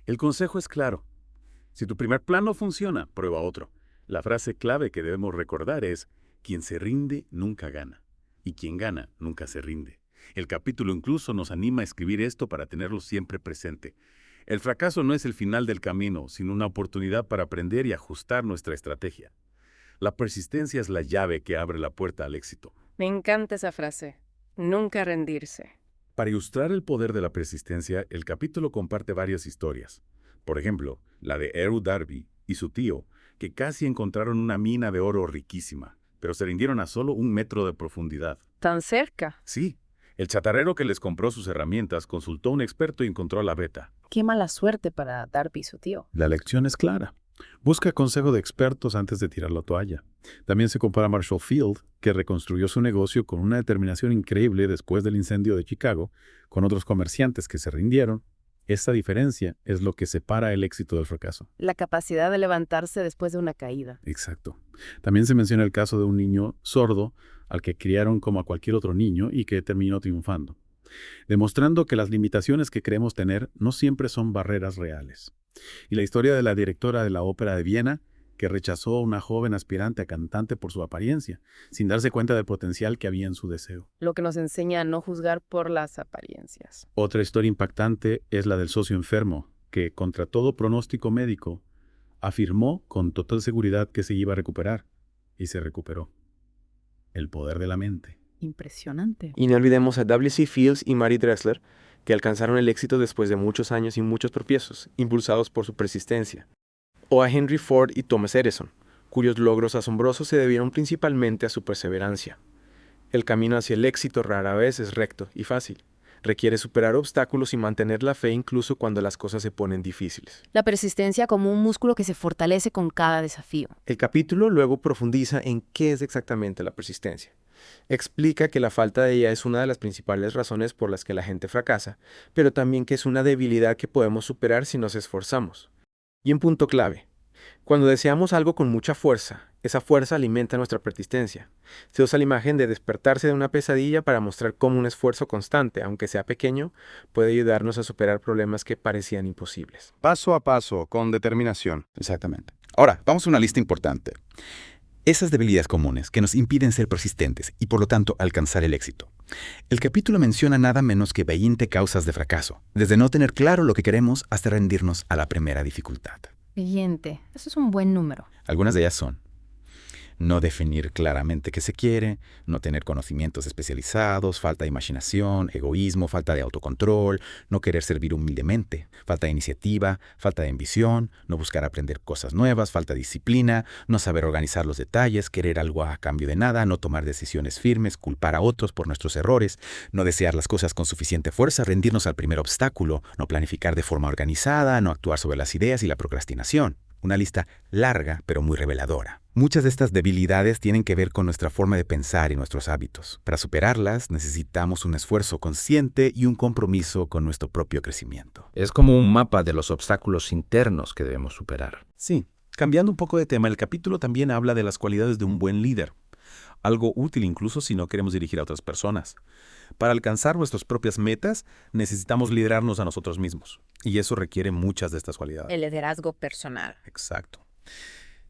El consejo es claro. Si tu primer plan no funciona, prueba otro. La frase clave que debemos recordar es: quien se rinde nunca gana, y quien gana nunca se rinde. El capítulo incluso nos anima a escribir esto para tenerlo siempre presente. El fracaso no es el final del camino, sino una oportunidad para aprender y ajustar nuestra estrategia. La persistencia es la llave que abre la puerta al éxito. Me encanta esa frase. Nunca rendirse. Para ilustrar el poder de la persistencia, el capítulo comparte varias historias. Por ejemplo, la de Eru Darby y su tío, que casi encontraron una mina de oro riquísima, pero se rindieron a solo 1 metro de profundidad. ¿Tan cerca? Sí. El chatarrero que les compró sus herramientas consultó a un experto y encontró la veta. Qué mala suerte para Darby y su tío. La lección es clara. Busca consejo de expertos antes de tirar la toalla. También se compara a Marshall Field, que reconstruyó su negocio con una determinación increíble después del incendio de Chicago, con otros comerciantes que se rindieron. Esta diferencia es lo que separa el éxito del fracaso. La capacidad de levantarse después de una caída. Exacto. También se menciona el caso de un niño sordo al que criaron como a cualquier otro niño y que terminó triunfando, demostrando que las limitaciones que creemos tener no siempre son barreras reales. Y la historia de la directora de la Ópera de Viena, que rechazó a una joven aspirante a cantante por su apariencia, sin darse cuenta del potencial que había en su deseo. Lo que nos enseña a no juzgar por las apariencias. Otra historia impactante es la del socio enfermo, que, contra todo pronóstico médico, afirmó con total seguridad que se iba a recuperar, y se recuperó. El poder de la mente. Impresionante. Y no olvidemos a W.C. Fields y Mary Dressler, que alcanzaron el éxito después de muchos años y muchos tropiezos, impulsados por su persistencia. O a Henry Ford y Thomas Edison, cuyos logros asombrosos se debieron principalmente a su perseverancia. El camino hacia el éxito rara vez es recto y fácil. Requiere superar obstáculos y mantener la fe incluso cuando las cosas se ponen difíciles. La persistencia como un músculo que se fortalece con cada desafío. El capítulo luego profundiza en qué es exactamente la persistencia. Explica que la falta de ella es una de las principales razones por las que la gente fracasa, pero también que es una debilidad que podemos superar si nos esforzamos. Y un punto clave: cuando deseamos algo con mucha fuerza, esa fuerza alimenta nuestra persistencia. Se usa la imagen de despertarse de una pesadilla para mostrar cómo un esfuerzo constante, aunque sea pequeño, puede ayudarnos a superar problemas que parecían imposibles. Paso a paso, con determinación. Exactamente. Ahora, vamos a una lista importante. Esas debilidades comunes que nos impiden ser persistentes y por lo tanto alcanzar el éxito. El capítulo menciona nada menos que 20 causas de fracaso, desde no tener claro lo que queremos hasta rendirnos a la primera dificultad. 20. Eso es un buen número. Algunas de ellas son: No definir claramente qué se quiere, no tener conocimientos especializados, falta de imaginación, egoísmo, falta de autocontrol, no querer servir humildemente, falta de iniciativa, falta de ambición, no buscar aprender cosas nuevas, falta de disciplina, no saber organizar los detalles, querer algo a cambio de nada, no tomar decisiones firmes, culpar a otros por nuestros errores, no desear las cosas con suficiente fuerza, rendirnos al primer obstáculo, no planificar de forma organizada, no actuar sobre las ideas y la procrastinación. Una lista larga, pero muy reveladora. Muchas de estas debilidades tienen que ver con nuestra forma de pensar y nuestros hábitos. Para superarlas, necesitamos un esfuerzo consciente y un compromiso con nuestro propio crecimiento. Es como un mapa de los obstáculos internos que debemos superar. Sí, cambiando un poco de tema, el capítulo también habla de las cualidades de un buen líder. Algo útil incluso si no queremos dirigir a otras personas. Para alcanzar nuestras propias metas, necesitamos liderarnos a nosotros mismos. Y eso requiere muchas de estas cualidades. El liderazgo personal. Exacto.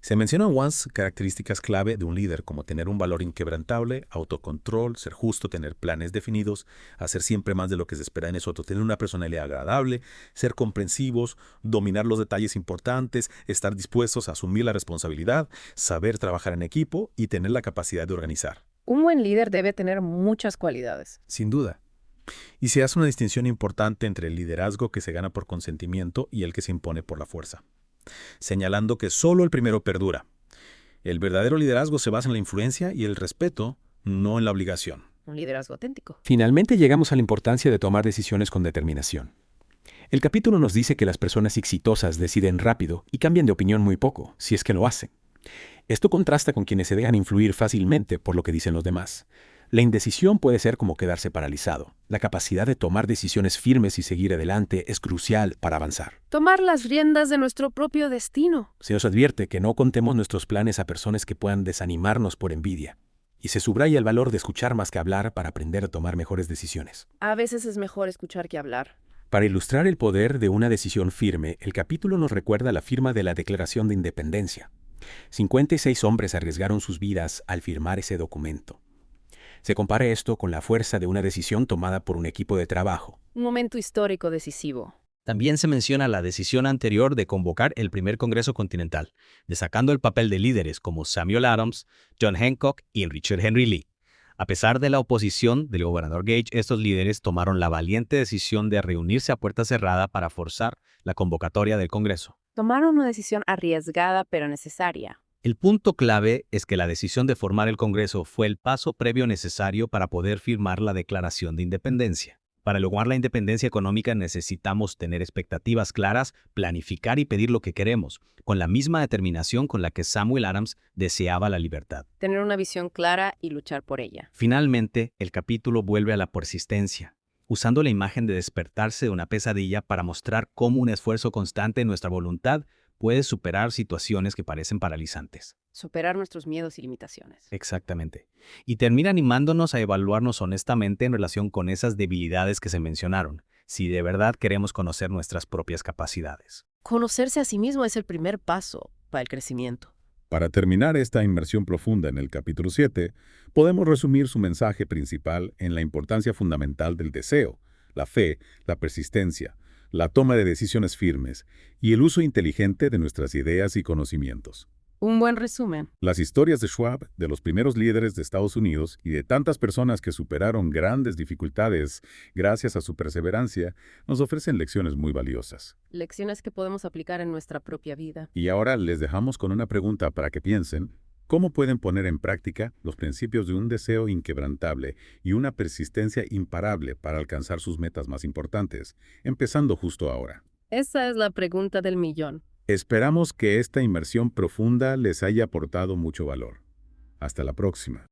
Se mencionan once características clave de un líder, como tener un valor inquebrantable, autocontrol, ser justo, tener planes definidos, hacer siempre más de lo que se espera de nosotros, tener una personalidad agradable, ser comprensivos, dominar los detalles importantes, estar dispuestos a asumir la responsabilidad, saber trabajar en equipo y tener la capacidad de organizar. Un buen líder debe tener muchas cualidades. Sin duda. Y se hace una distinción importante entre el liderazgo que se gana por consentimiento y el que se impone por la fuerza, señalando que solo el primero perdura. El verdadero liderazgo se basa en la influencia y el respeto, no en la obligación. Un liderazgo auténtico. Finalmente llegamos a la importancia de tomar decisiones con determinación. El capítulo nos dice que las personas exitosas deciden rápido y cambian de opinión muy poco, si es que lo hacen. Esto contrasta con quienes se dejan influir fácilmente por lo que dicen los demás. La indecisión puede ser como quedarse paralizado. La capacidad de tomar decisiones firmes y seguir adelante es crucial para avanzar. Tomar las riendas de nuestro propio destino. Se nos advierte que no contemos nuestros planes a personas que puedan desanimarnos por envidia. Y se subraya el valor de escuchar más que hablar para aprender a tomar mejores decisiones. A veces es mejor escuchar que hablar. Para ilustrar el poder de una decisión firme, el capítulo nos recuerda la firma de la Declaración de Independencia. 56 hombres arriesgaron sus vidas al firmar ese documento. Se compara esto con la fuerza de una decisión tomada por un equipo de trabajo. Un momento histórico decisivo. También se menciona la decisión anterior de convocar el primer Congreso Continental, destacando el papel de líderes como Samuel Adams, John Hancock y Richard Henry Lee. A pesar de la oposición del gobernador Gage, estos líderes tomaron la valiente decisión de reunirse a puerta cerrada para forzar la convocatoria del Congreso. Tomaron una decisión arriesgada pero necesaria. El punto clave es que la decisión de formar el Congreso fue el paso previo necesario para poder firmar la Declaración de Independencia. Para lograr la independencia económica necesitamos tener expectativas claras, planificar y pedir lo que queremos, con la misma determinación con la que Samuel Adams deseaba la libertad. Tener una visión clara y luchar por ella. Finalmente, el capítulo vuelve a la persistencia, usando la imagen de despertarse de una pesadilla para mostrar cómo un esfuerzo constante en nuestra voluntad puede superar situaciones que parecen paralizantes. Superar nuestros miedos y limitaciones. Exactamente. Y termina animándonos a evaluarnos honestamente en relación con esas debilidades que se mencionaron, si de verdad queremos conocer nuestras propias capacidades. Conocerse a sí mismo es el primer paso para el crecimiento. Para terminar esta inmersión profunda en el capítulo 7, podemos resumir su mensaje principal en la importancia fundamental del deseo, la fe, la persistencia, la toma de decisiones firmes y el uso inteligente de nuestras ideas y conocimientos. Un buen resumen. Las historias de Schwab, de los primeros líderes de Estados Unidos y de tantas personas que superaron grandes dificultades gracias a su perseverancia, nos ofrecen lecciones muy valiosas. Lecciones que podemos aplicar en nuestra propia vida. Y ahora les dejamos con una pregunta para que piensen. ¿Cómo pueden poner en práctica los principios de un deseo inquebrantable y una persistencia imparable para alcanzar sus metas más importantes, empezando justo ahora? Esa es la pregunta del millón. Esperamos que esta inmersión profunda les haya aportado mucho valor. Hasta la próxima.